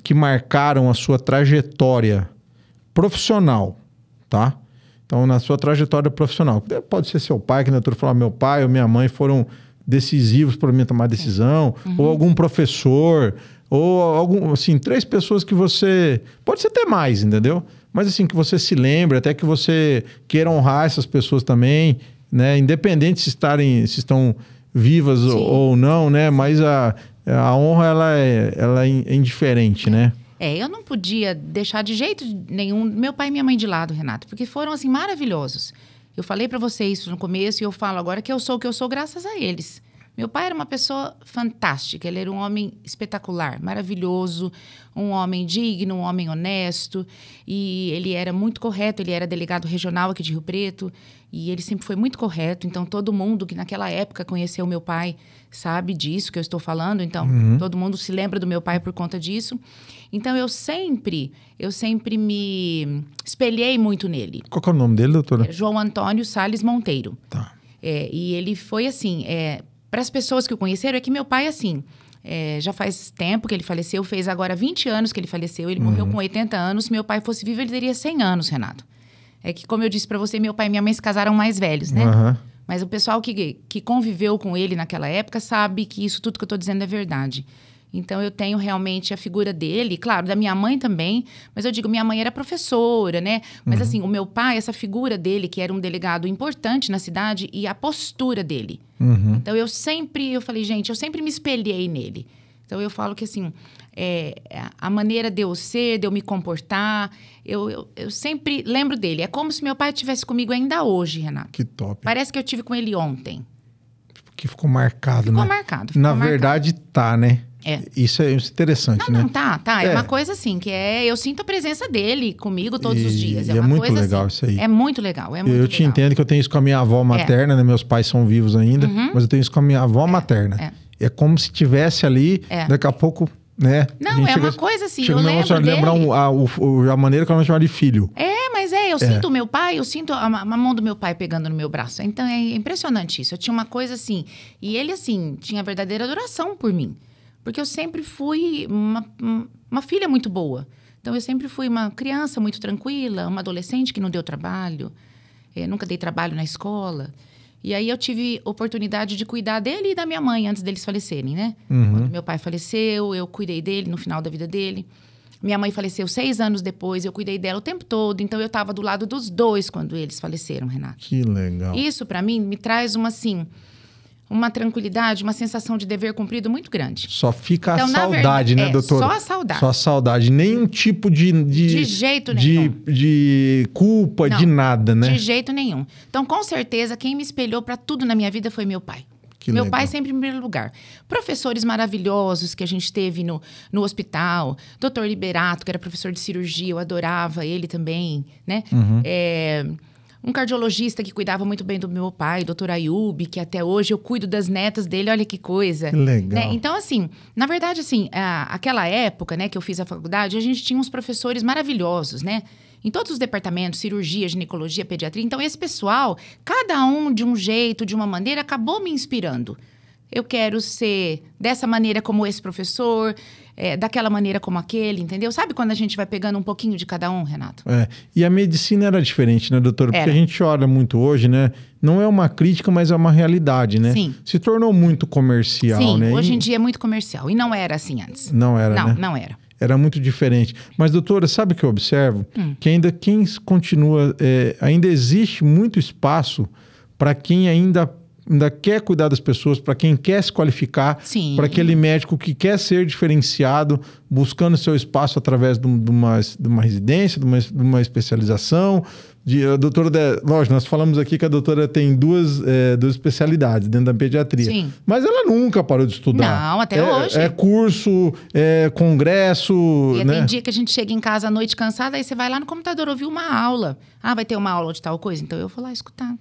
que marcaram a sua trajetória profissional, tá? Então, na sua trajetória profissional. Pode ser seu pai, que na doutora falou, meu pai ou minha mãe foram decisivos para mim tomar decisão, ou algum professor... ou algum, assim, 3 pessoas que você... Pode ser até mais, entendeu? Mas assim, que você se lembre, até que você queira honrar essas pessoas também, né? Independente se estão vivas ou não, né? Mas a honra, ela é indiferente, né? Eu não podia deixar de jeito nenhum meu pai e minha mãe de lado, Renato, porque foram, assim, maravilhosos. Eu falei para você isso no começo e eu falo agora que eu sou o que eu sou graças a eles. Meu pai era uma pessoa fantástica, ele era um homem espetacular, maravilhoso, um homem digno, um homem honesto, e ele era muito correto, ele era delegado regional aqui de Rio Preto, e ele sempre foi muito correto, então todo mundo que naquela época conheceu meu pai sabe disso que eu estou falando, então todo mundo se lembra do meu pai por conta disso. Então eu sempre me espelhei muito nele. Qual que é o nome dele, doutora? João Antônio Salles Monteiro. Tá. E ele foi assim... para as pessoas que o conheceram, é que meu pai, assim, já faz tempo que ele faleceu, fez agora 20 anos que ele faleceu, ele morreu com 80 anos. Se meu pai fosse vivo, ele teria 100 anos, Renato. É que, como eu disse para você, meu pai e minha mãe se casaram mais velhos, né? Mas o pessoal que conviveu com ele naquela época sabe que isso tudo que eu estou dizendo é verdade. Então, eu tenho realmente a figura dele, claro, da minha mãe também, mas eu digo, minha mãe era professora, né? Mas assim, o meu pai, essa figura dele, que era um delegado importante na cidade, e a postura dele. Então, eu falei, gente, eu sempre me espelhei nele. Então, eu falo que, assim, a maneira de eu ser, de eu me comportar, eu sempre lembro dele. É como se meu pai estivesse comigo ainda hoje, Renato. Que top. Parece que eu tive com ele ontem. Que ficou marcado, né? Ficou marcado. Na verdade, tá, né? Isso é interessante, né? Não, tá. É uma coisa assim, eu sinto a presença dele comigo todos os dias. É muito legal isso aí. É muito legal, Eu te entendo que eu tenho isso com a minha avó materna, né? Meus pais são vivos ainda, mas eu tenho isso com a minha avó materna. É como se tivesse ali, daqui a pouco, né? Não, uma coisa assim, eu lembro dele. Lembrar a maneira que ela me chama de filho. Mas Mas eu sinto o meu pai, eu sinto a mão do meu pai pegando no meu braço. Então, é impressionante isso. Eu tinha uma coisa assim... E ele, assim, tinha verdadeira adoração por mim. Porque eu sempre fui uma filha muito boa. Então, eu sempre fui uma criança muito tranquila, uma adolescente que não deu trabalho. Nunca dei trabalho na escola. E aí, eu tive oportunidade de cuidar dele e da minha mãe, antes deles falecerem, né? Quando meu pai faleceu, eu cuidei dele no final da vida dele. Minha mãe faleceu 6 anos depois, eu cuidei dela o tempo todo. Então, eu estava do lado dos dois quando eles faleceram, Renato. Que legal. Isso, para mim, me traz uma tranquilidade, uma sensação de dever cumprido muito grande. Só fica então, a saudade, né, doutora? Só a saudade. Só a saudade. Nenhum tipo de jeito nenhum. De culpa, Não, de nada, né? De jeito nenhum. Então, com certeza, quem me espelhou para tudo na minha vida foi meu pai. Meu pai sempre em primeiro lugar. Professores maravilhosos que a gente teve no hospital. Dr. Liberato, que era professor de cirurgia, eu adorava ele também, né? Um cardiologista que cuidava muito bem do meu pai, Dr. Ayub, que até hoje eu cuido das netas dele, olha que coisa. Que legal. Né? Então, assim, na verdade, assim, aquela época, né, que eu fiz a faculdade, a gente tinha uns professores maravilhosos, né? Em todos os departamentos, cirurgia, ginecologia, pediatria. Então, esse pessoal, cada um de um jeito, de uma maneira, acabou me inspirando. Eu quero ser dessa maneira como esse professor, daquela maneira como aquele, entendeu? Sabe quando a gente vai pegando um pouquinho de cada um, Renato? E a medicina era diferente, né, doutora? Porque Era. a gente olha muito hoje, né? Não é uma crítica, mas é uma realidade, né? Sim. Se tornou muito comercial, Sim, né? hoje em dia é muito comercial. E não era assim antes. Não era, Não, né? não era. Era muito diferente. Mas, doutora, sabe o que eu observo? Que ainda quem continua... ainda existe muito espaço para quem ainda quer cuidar das pessoas, para quem quer se qualificar, para aquele médico que quer ser diferenciado, buscando seu espaço através de uma residência, de uma especialização. A doutora, lógico, nós falamos aqui que a doutora tem duas especialidades dentro da pediatria. Sim. Mas ela nunca parou de estudar. Não, até hoje. É curso, congresso, E né? tem dia que a gente chega em casa à noite cansada, aí você vai lá no computador ouvir uma aula. Vai ter uma aula de tal coisa? Então eu vou lá escutar.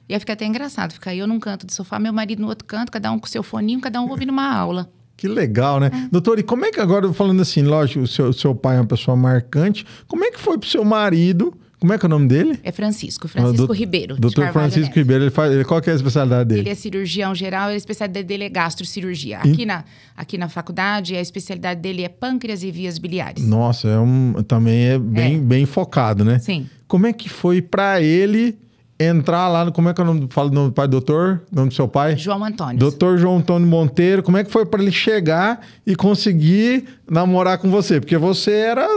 E aí fica até engraçado, fica eu num canto do sofá, meu marido no outro canto, cada um com seu foninho, cada um ouvindo uma aula. Que legal, né? Doutor, e como é que agora, falando assim, lógico, o seu pai é uma pessoa marcante, como é que foi pro seu marido? Como é que é o nome dele? É Francisco Ribeiro. Doutor Francisco Ribeiro, qual que é a especialidade dele? Ele é cirurgião geral, a especialidade dele é gastrocirurgia. Aqui na faculdade, a especialidade dele é pâncreas e vias biliares. Nossa, também é bem focado, né? Sim. Como é que foi pra ele entrar lá no... Como é que é o nome do pai, doutor? O nome do seu pai? João Antônio. Doutor João Antônio Monteiro. Como é que foi para ele chegar e conseguir namorar com você? Porque você era,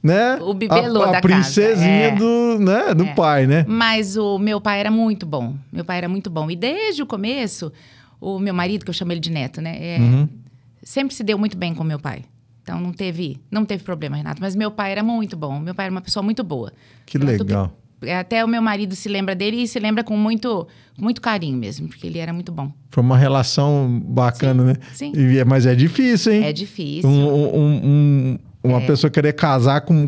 né? O bibelô da casa. A princesinha do pai, né? Mas o meu pai era muito bom. E desde o começo, o meu marido, que eu chamo ele de neto, né? Sempre se deu muito bem com meu pai. Então, não teve problema, Renato. Mas meu pai era muito bom. Meu pai era uma pessoa muito boa. Que legal. Até o meu marido se lembra dele e se lembra com muito carinho mesmo, porque ele era muito bom. Foi uma relação bacana, né? Sim. Mas é difícil, hein? É difícil. Uma pessoa querer casar com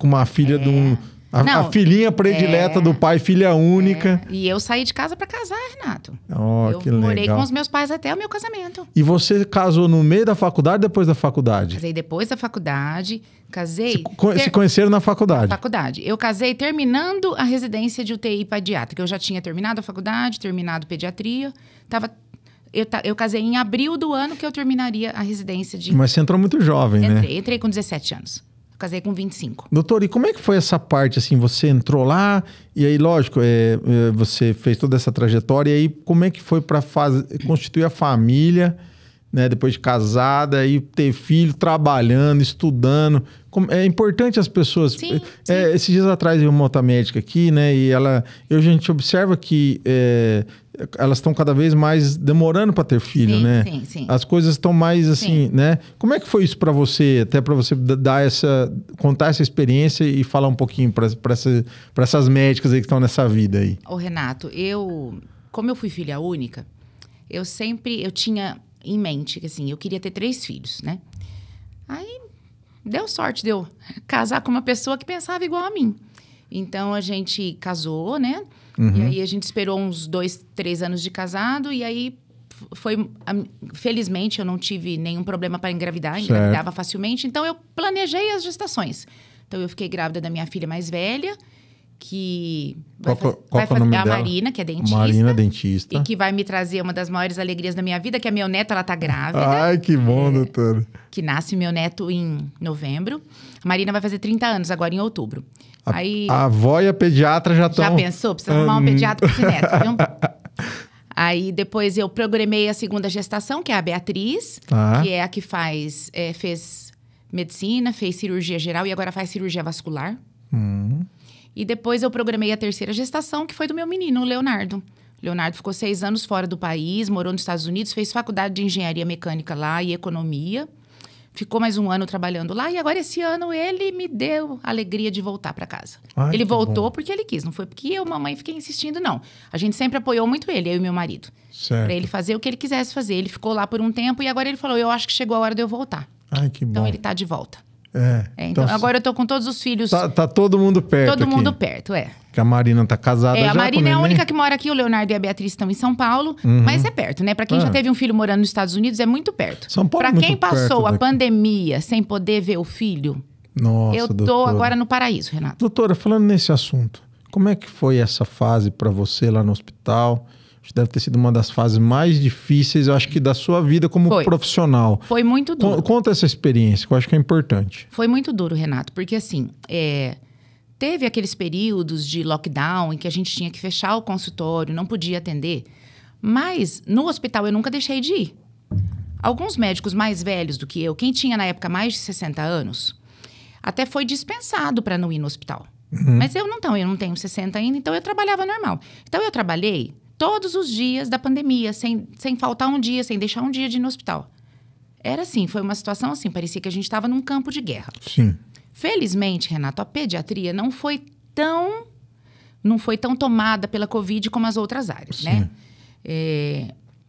uma filha de um... A filhinha predileta do pai, filha única. E eu saí de casa para casar, Renato. Que legal. Morei com os meus pais até o meu casamento. E você casou no meio da faculdade ou depois da faculdade? Casei depois da faculdade. Casei... Se conheceram na faculdade? Na faculdade. Eu casei terminando a residência de UTI pediátrica. Eu já tinha terminado a faculdade, terminado pediatria. Eu casei em abril do ano que eu terminaria a residência de... Mas você entrou muito jovem, né? Entrei com 17 anos. Casei com 25. Doutor, e como é que foi essa parte, assim, você entrou lá e aí, lógico, você fez toda essa trajetória e aí como é que foi para constituir a família, né, depois de casada e ter filho, trabalhando, estudando? É importante as pessoas... Sim. Esses dias atrás eu vi uma outra médica aqui, né, e a gente observa que... elas estão cada vez mais demorando para ter filho, né? Sim. As coisas estão mais assim, né? Como é que foi isso para você? Até para você contar essa experiência e falar um pouquinho para essas médicas aí que estão nessa vida aí. Ô, Renato, como eu fui filha única, eu tinha em mente que assim, eu queria ter 3 filhos, né? Aí deu sorte de eu casar com uma pessoa que pensava igual a mim. Então a gente casou, né? E aí a gente esperou uns 2, 3 anos de casado e aí felizmente eu não tive nenhum problema para engravidar, engravidava facilmente, então eu planejei as gestações. Então eu fiquei grávida da minha filha mais velha, que Qual vai que é o nome fazer a dela? Marina, que é dentista. Marina, dentista. E que vai me trazer uma das maiores alegrias da minha vida, que é meu neto, ela tá grávida. Ai, que bom, doutora. Que nasce meu neto em novembro. A Marina vai fazer 30 anos agora em outubro. Aí, A avó e a pediatra já estão... já pensou? Precisa arrumar um pediatra pra esse neto, viu? Aí depois eu programei a segunda gestação, que é a Beatriz, Tá. que é a que fez medicina, fez cirurgia geral e agora faz cirurgia vascular. E depois eu programei a terceira gestação, que foi do meu menino, o Leonardo. O Leonardo ficou 6 anos fora do país, morou nos Estados Unidos, fez faculdade de engenharia mecânica lá e economia. Ficou mais 1 ano trabalhando lá e agora esse ano ele me deu a alegria de voltar para casa. Ai, Ele que voltou bom. porque ele quis, não foi porque eu, mamãe, fiquei insistindo, não. A gente sempre apoiou muito ele, eu e meu marido. Certo. Para ele fazer o que ele quisesse fazer. Ele ficou lá por um tempo e agora ele falou, eu acho que chegou a hora de eu voltar. Ai, que bom. Então ele tá de volta. Então, Então agora eu tô com todos os filhos, tá todo mundo perto todo aqui. mundo perto, Que a Marina tá casada já a Marina com é a neném. única que mora aqui, o Leonardo e a Beatriz estão em São Paulo, mas é perto, né? Pra quem já teve um filho morando nos Estados Unidos, é muito perto. São Paulo é Pra muito quem perto passou a daqui. pandemia sem poder ver o filho, Nossa, eu tô doutora. agora no paraíso, Renato. Doutora, falando nesse assunto, como é que foi essa fase para você lá no hospital? Acho que deve ter sido uma das fases mais difíceis, eu acho que da sua vida como Foi. profissional. Foi muito duro. Conta essa experiência, que eu acho que é importante. Foi muito duro, Renato, porque assim, teve aqueles períodos de lockdown em que a gente tinha que fechar o consultório, não podia atender. Mas no hospital eu nunca deixei de ir. Alguns médicos mais velhos do que eu, quem tinha na época mais de 60 anos, até foi dispensado para não ir no hospital. Mas eu não tenho 60 ainda, então eu trabalhava normal. Então eu trabalhei todos os dias da pandemia, sem faltar um dia, sem deixar um dia de ir no hospital. Era assim, foi uma situação assim, parecia que a gente estava num campo de guerra. Sim. Felizmente, Renato, a pediatria não foi tão tomada pela Covid como as outras áreas, né?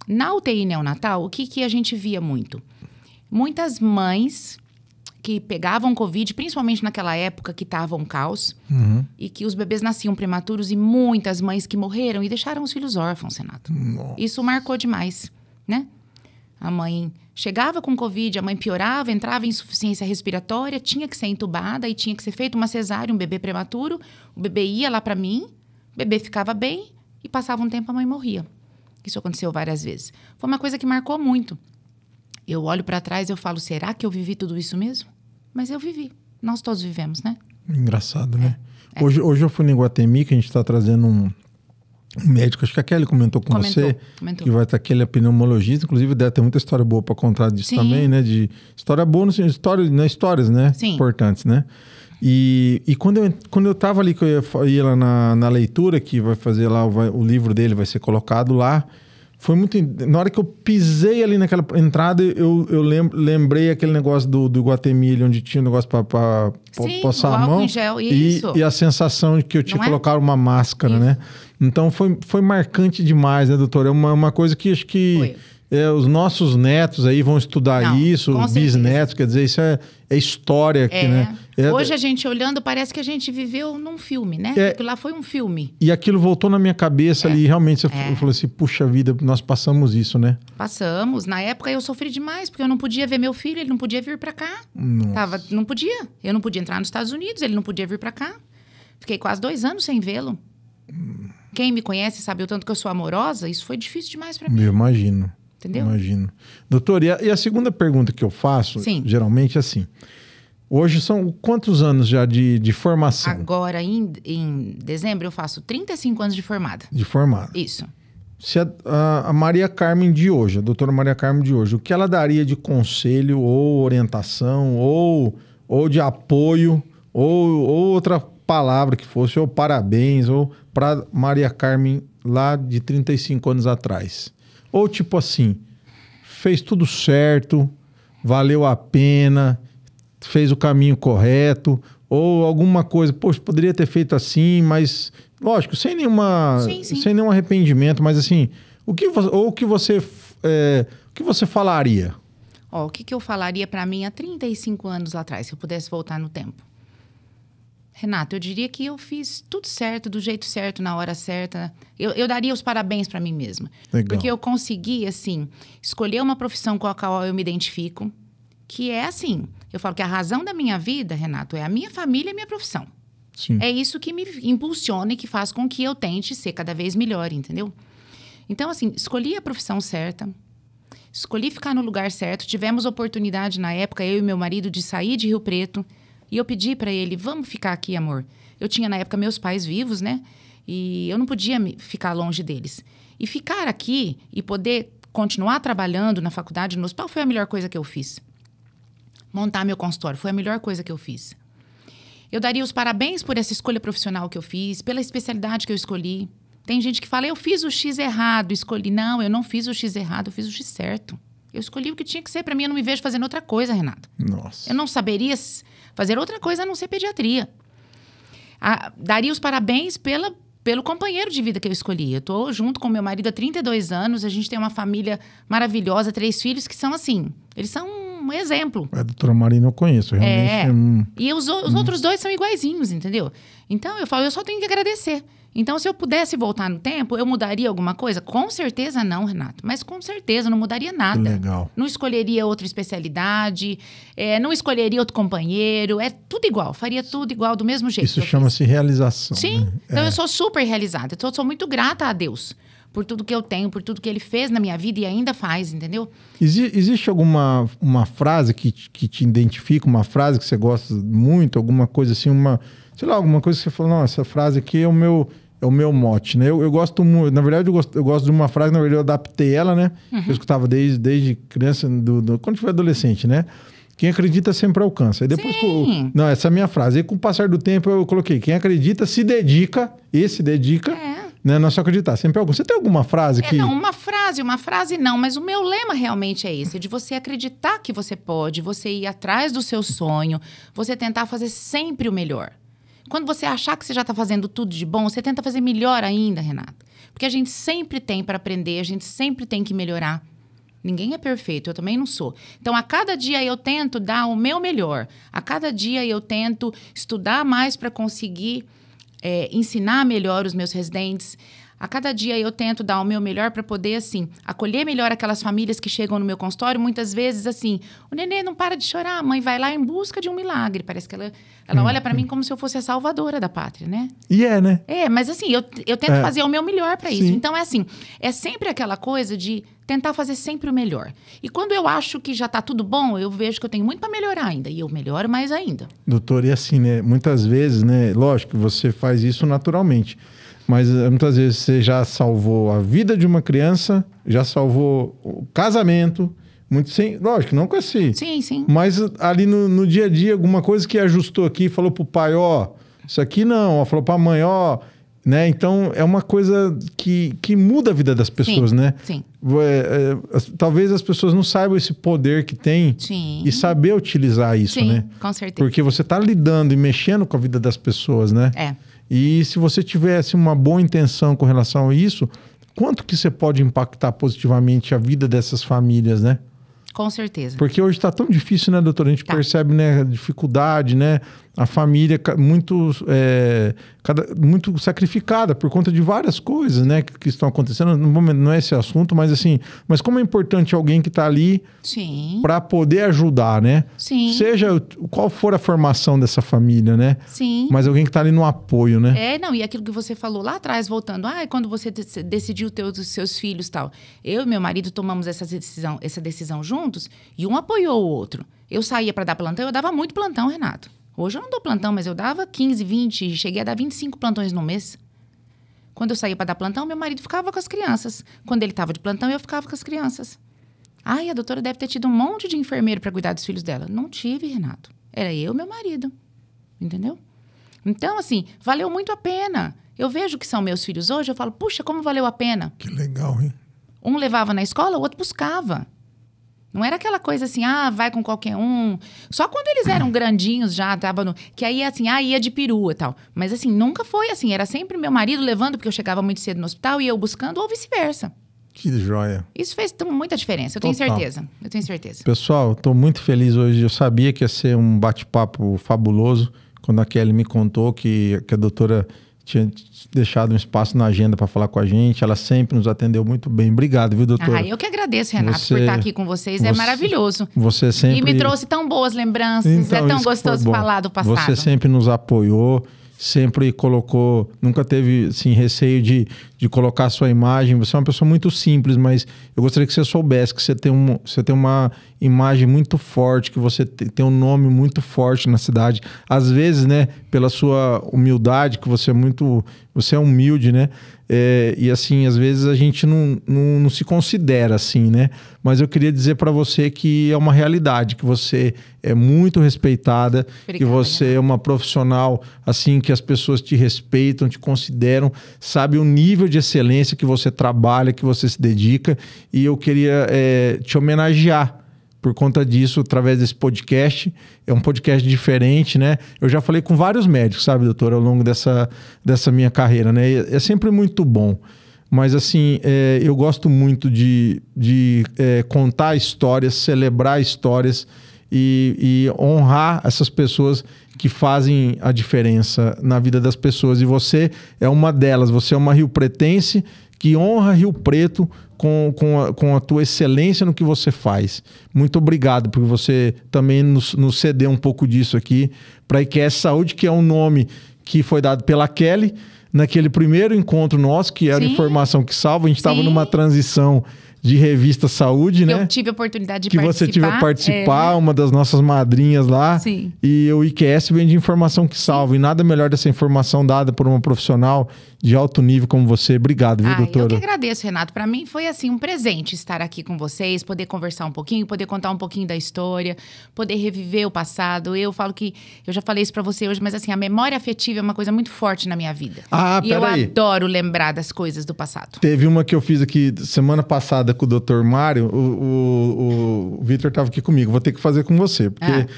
Na UTI neonatal, o que a gente via muito? Muitas mães que pegavam Covid, principalmente naquela época que estava um caos, e que os bebês nasciam prematuros, e muitas mães que morreram e deixaram os filhos órfãos, Renato. Nossa. Isso marcou demais, né? A mãe chegava com Covid, a mãe piorava, entrava em insuficiência respiratória, tinha que ser entubada e tinha que ser feita uma cesárea, um bebê prematuro. O bebê ia lá para mim, o bebê ficava bem e passava um tempo a mãe morria. Isso aconteceu várias vezes. Foi uma coisa que marcou muito. Eu olho para trás e eu falo, será que eu vivi tudo isso mesmo? Mas eu vivi. Nós todos vivemos, né? Engraçado, né? Hoje eu fui no Iguatemi, que a gente está trazendo um médico, acho que a Kelly comentou com você, que vai estar aquele pneumologista, inclusive deve ter muita história boa para contar disso também, né? De história boa, histórias, né? Sim. Importantes, né? E quando eu tava ali, que eu ia lá na leitura, que vai fazer lá, o livro dele vai ser colocado lá, foi muito... Na hora que eu pisei ali naquela entrada, eu lembrei aquele negócio do Iguatemi, onde tinha um negócio para passar a mão. Em gel, isso. E a sensação de que eu tinha que colocar uma máscara, né? Então foi marcante demais, né, doutora? É uma coisa que acho que os nossos netos aí vão estudar isso, os bisnetos, quer dizer, isso é história aqui, né? Hoje a gente olhando, parece que a gente viveu num filme, né? Aquilo lá foi um filme. E aquilo voltou na minha cabeça ali, realmente, você falou assim, puxa vida, nós passamos isso, né? Passamos. Na época eu sofri demais, porque eu não podia ver meu filho, ele não podia vir pra cá. Não podia. Eu não podia entrar nos Estados Unidos, ele não podia vir pra cá. Fiquei quase 2 anos sem vê-lo. Quem me conhece sabe o tanto que eu sou amorosa, isso foi difícil demais pra mim. Eu imagino. Entendeu? Imagino. Doutor, e a segunda pergunta que eu faço, geralmente é assim, hoje são quantos anos já de formação? Agora, em dezembro, eu faço 35 anos de formada. De formada. Isso. Se a Maria Carmen de hoje, a doutora Maria Carmen de hoje, o que ela daria de conselho ou orientação ou de apoio ou outra palavra que fosse, ou parabéns, ou para Maria Carmen lá de 35 anos atrás? Ou tipo assim, fez tudo certo, valeu a pena, fez o caminho correto, ou alguma coisa, poxa, poderia ter feito assim, mas, lógico, sem nenhum arrependimento, mas assim, o que você falaria? O que eu falaria para mim há 35 anos atrás, se eu pudesse voltar no tempo? Renato, eu diria que eu fiz tudo certo, do jeito certo, na hora certa. Eu daria os parabéns para mim mesma. Legal. Porque eu consegui, assim, escolher uma profissão com a qual eu me identifico, que é assim, eu falo que a razão da minha vida, Renato, é a minha família e a minha profissão. Sim. É isso que me impulsiona e que faz com que eu tente ser cada vez melhor, entendeu? Então, assim, escolhi a profissão certa, escolhi ficar no lugar certo. Tivemos oportunidade na época, eu e meu marido, de sair de Rio Preto. E eu pedi para ele, vamos ficar aqui, amor. Eu tinha, na época, meus pais vivos, né? E eu não podia ficar longe deles. E ficar aqui e poder continuar trabalhando na faculdade, no hospital, foi a melhor coisa que eu fiz. Montar meu consultório foi a melhor coisa que eu fiz. Eu daria os parabéns por essa escolha profissional que eu fiz, pela especialidade que eu escolhi. Tem gente que fala, eu fiz o X errado, escolhi. Não, eu não fiz o X errado, eu fiz o X certo. Eu escolhi o que tinha que ser. Para mim, eu não me vejo fazendo outra coisa, Renato. Nossa. Eu não saberia fazer outra coisa a não ser pediatria. Daria os parabéns pelo companheiro de vida que eu escolhi. Eu tô junto com meu marido há 32 anos, a gente tem uma família maravilhosa, 3 filhos que são assim, eles são um exemplo. A doutora Marina eu conheço, realmente. E os outros 2 são iguaizinhos, entendeu? Então, eu falo, eu só tenho que agradecer. Então, se eu pudesse voltar no tempo, eu mudaria alguma coisa? Com certeza não, Renato. Mas com certeza não mudaria nada. Que legal. Não escolheria outra especialidade, não escolheria outro companheiro. É tudo igual, faria tudo igual, do mesmo jeito. Isso chama-se realização. Sim, né? Então eu sou super realizada. Então, eu sou muito grata a Deus por tudo que eu tenho, por tudo que Ele fez na minha vida e ainda faz, entendeu? Existe alguma uma frase que te identifica, uma frase que você gosta muito, alguma coisa assim, sei lá, alguma coisa que você falou, não, essa frase aqui é o meu mote, né? Eu gosto muito, na verdade, eu gosto de uma frase, na verdade, eu adaptei ela, né? Eu escutava desde criança, quando eu fui adolescente, né? Quem acredita sempre alcança. Aí depois, não, essa é a minha frase. Aí com o passar do tempo eu coloquei, quem acredita se dedica, né? Não é só acreditar, sempre alcança. Você tem alguma frase que... Não, uma frase não, mas o meu lema realmente é esse, de você acreditar que você pode, você ir atrás do seu sonho, você tentar fazer sempre o melhor. Quando você achar que você já está fazendo tudo de bom, você tenta fazer melhor ainda, Renato. Porque a gente sempre tem para aprender, a gente sempre tem que melhorar. Ninguém é perfeito, eu também não sou. Então, a cada dia eu tento dar o meu melhor. A cada dia eu tento estudar mais para conseguir ensinar melhor os meus residentes. A cada dia eu tento dar o meu melhor para poder, assim, acolher melhor aquelas famílias que chegam no meu consultório. Muitas vezes, assim, o nenê não para de chorar, a mãe vai lá em busca de um milagre. Parece que ela olha para mim como se eu fosse a salvadora da pátria, né? E né? Mas assim, eu tento fazer o meu melhor para isso. Então, é sempre aquela coisa de tentar fazer sempre o melhor. E quando eu acho que já está tudo bom, eu vejo que eu tenho muito para melhorar ainda. E eu melhoro mais ainda. Doutor, e assim, né? Muitas vezes, né? Lógico que você faz isso naturalmente. Mas muitas vezes você já salvou a vida de uma criança, já salvou o casamento, lógico, não com esse... Sim. Mas ali no dia a dia, alguma coisa que ajustou aqui, falou pro pai, isso aqui não, falou pra mãe, né? Então, é uma coisa que muda a vida das pessoas, né? Sim. Talvez as pessoas não saibam esse poder que tem e saber utilizar isso, né? Com certeza. Porque você tá lidando e mexendo com a vida das pessoas, né? E se você tivesse uma boa intenção com relação a isso, quanto que você pode impactar positivamente a vida dessas famílias, né? Com certeza. Porque hoje está tão difícil, né, doutora? A gente percebe, né, a dificuldade, né? A família muito sacrificada por conta de várias coisas, né, que estão acontecendo. No momento não é esse assunto, mas assim... Mas como é importante alguém que está ali para poder ajudar, né? Sim. Seja qual for a formação dessa família, né? Sim. Mas alguém que está ali no apoio, né? E aquilo que você falou lá atrás, voltando. Quando você decidiu ter os seus filhos e tal. Eu e meu marido tomamos essa decisão juntos e um apoiou o outro. Eu saía para dar plantão, eu dava muito plantão, Renato. Hoje eu não dou plantão, mas eu dava 15, 20, cheguei a dar 25 plantões no mês. Quando eu saía para dar plantão, meu marido ficava com as crianças. Quando ele estava de plantão, eu ficava com as crianças. A doutora deve ter tido um monte de enfermeiro para cuidar dos filhos dela. Não tive, Renato. Era eu e meu marido. Entendeu? Então, assim, valeu muito a pena. Eu vejo que são meus filhos hoje, eu falo, puxa, como valeu a pena. Que legal, hein? Um levava na escola, o outro buscava. Não era aquela coisa assim, vai com qualquer um. Só quando eles eram grandinhos já, que aí assim, ia de perua e tal. Mas assim, nunca foi assim. Era sempre meu marido levando, porque eu chegava muito cedo no hospital e eu buscando, ou vice-versa. Que joia. Isso fez muita diferença, eu tenho certeza. Eu tenho certeza. Pessoal, estou muito feliz hoje. Eu sabia que ia ser um bate-papo fabuloso. Quando a Kelly me contou que a doutora tinha deixado um espaço na agenda para falar com a gente. Ela sempre nos atendeu muito bem. Obrigado, viu, doutora? Eu que agradeço, Renato, por estar aqui com vocês. É maravilhoso. Você sempre... E me trouxe tão boas lembranças. Então, é tão gostoso falar do passado. Você sempre nos apoiou sempre colocou, nunca teve assim, receio de colocar a sua imagem. Você é uma pessoa muito simples, mas eu gostaria que você soubesse que você tem uma imagem muito forte, que você tem um nome muito forte na cidade. Às vezes, né, pela sua humildade, que você é humilde, né? E assim, às vezes a gente não se considera assim, né? Mas eu queria dizer para você que é uma realidade, que você é muito respeitada, que você é uma profissional assim, que as pessoas te respeitam, te consideram, sabe o nível de excelência que você trabalha, que você se dedica, e eu queria te homenagear por conta disso, através desse podcast. É um podcast diferente, né? Eu já falei com vários médicos, sabe, doutor, ao longo dessa minha carreira, né? É sempre muito bom. Mas, assim, eu gosto muito de contar histórias, celebrar histórias e honrar essas pessoas que fazem a diferença na vida das pessoas. E você é uma delas. Você é uma riopretense que honra Rio Preto com a tua excelência no que você faz. Muito obrigado por você também nos ceder um pouco disso aqui para a IQS Saúde, que é um nome que foi dado pela Kelly naquele primeiro encontro nosso, que era Informação que Salva. A gente estava numa transição de revista Saúde, né? Eu tive a oportunidade de participar. Que você tive a participar, uma das nossas madrinhas lá. Sim. E o IQS vem de Informação que Salva. E nada melhor dessa informação dada por uma profissional de alto nível como você. Obrigado, viu, doutora? Eu que agradeço, Renato. Para mim foi assim um presente estar aqui com vocês, poder conversar um pouquinho, poder contar um pouquinho da história, poder reviver o passado. Eu falo que, eu já falei isso para você hoje, mas assim, a memória afetiva é uma coisa muito forte na minha vida. E eu adoro lembrar das coisas do passado. Teve uma que eu fiz aqui semana passada com o Dr. Mário. O Vitor estava aqui comigo. Vou ter que fazer com você, porque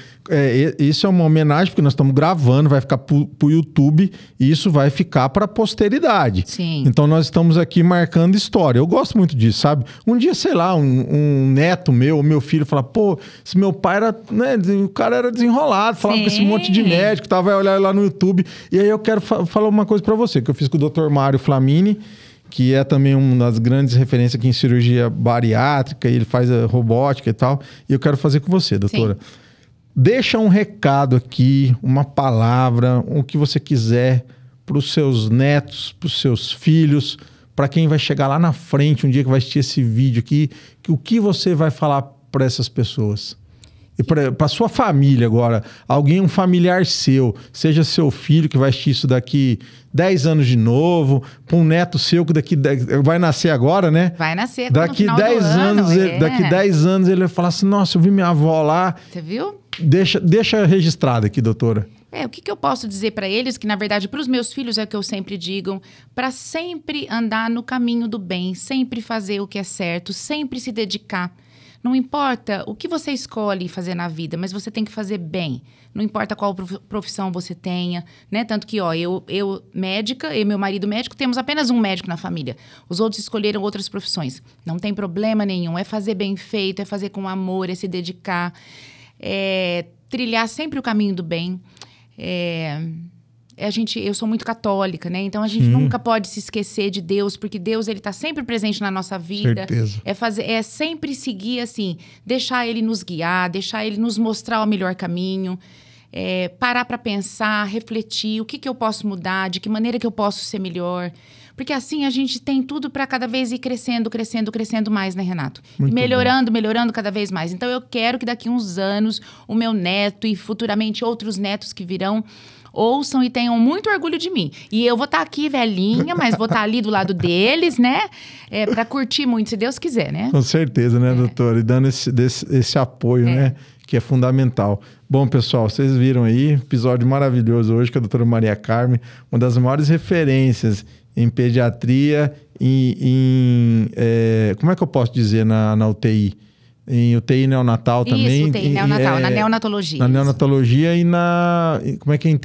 isso é uma homenagem, porque nós estamos gravando, vai ficar pro YouTube e isso vai ficar para posteridade. Sim. Então nós estamos aqui marcando história. Eu gosto muito disso, sabe? Um dia, sei lá, um neto meu filho fala, pô, esse meu pai era, né, o cara era desenrolado, falava com esse monte de médico, vai olhar lá no YouTube. E aí eu quero falar uma coisa para você, que eu fiz com o Dr. Mário Flamini, que é também uma das grandes referências aqui em cirurgia bariátrica, e ele faz a robótica e tal. E eu quero fazer com você, doutora. Sim. Deixa um recado aqui, uma palavra, o que você quiser, para os seus netos, para os seus filhos, para quem vai chegar lá na frente, um dia que vai assistir esse vídeo aqui, o que você vai falar para essas pessoas? E para sua família agora, um familiar seu, seja seu filho que vai assistir isso daqui 10 anos de novo, para um neto seu que vai nascer agora, né? Vai nascer daqui no final 10 do anos, ano, daqui 10 anos ele vai falar assim, nossa, eu vi minha avó lá. Você viu? Deixa registrado aqui, doutora. O que eu posso dizer para eles, que na verdade para os meus filhos é o que eu sempre digo, para sempre andar no caminho do bem, sempre fazer o que é certo, sempre se dedicar. Não importa o que você escolhe fazer na vida, mas você tem que fazer bem. Não importa qual profissão você tenha, né? Tanto que, eu médica, eu e meu marido médico, temos apenas um médico na família. Os outros escolheram outras profissões. Não tem problema nenhum. É fazer bem feito, é fazer com amor, é se dedicar, é trilhar sempre o caminho do bem. Eu sou muito católica, né? Então a gente nunca pode se esquecer de Deus, porque Deus, ele tá sempre presente na nossa vida. Certeza. É sempre seguir assim, deixar ele nos guiar, deixar ele nos mostrar o melhor caminho, parar para pensar, refletir, o que eu posso mudar, de que maneira que eu posso ser melhor. Porque assim a gente tem tudo para cada vez ir crescendo mais, né, Renato? Muito e melhorando cada vez mais. Então eu quero que daqui uns anos o meu neto e futuramente outros netos que virão ouçam e tenham muito orgulho de mim. E eu vou estar aqui velhinha, mas vou estar ali do lado deles, né? Para curtir muito, se Deus quiser, né? Com certeza, né, doutora? E dando esse apoio, né? Que é fundamental. Bom, pessoal, vocês viram aí, episódio maravilhoso hoje com a doutora Maria Carmen, uma das maiores referências em pediatria, como é que eu posso dizer na UTI? Em UTI neonatal também. Isso, UTI neonatal, na neonatologia. Na neonatologia e como é que é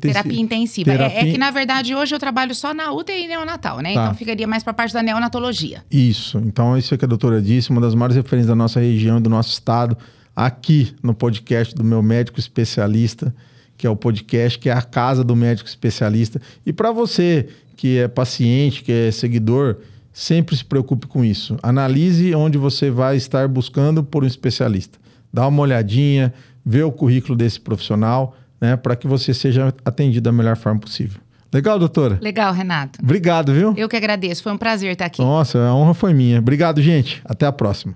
terapia intensiva. É que, na verdade, hoje eu trabalho só na UTI neonatal, né? Tá. Então, ficaria mais para a parte da neonatologia. Isso. Então, isso é que a doutora disse, uma das maiores referências da nossa região, do nosso estado, aqui no podcast do meu médico especialista, que é o podcast, que é a casa do médico especialista. E para você que é paciente, que é seguidor, sempre se preocupe com isso. Analise onde você vai estar buscando por um especialista. Dá uma olhadinha, vê o currículo desse profissional, né, para que você seja atendido da melhor forma possível. Legal, doutora? Legal, Renato. Obrigado, viu? Eu que agradeço. Foi um prazer estar aqui. Nossa, a honra foi minha. Obrigado, gente. Até a próxima.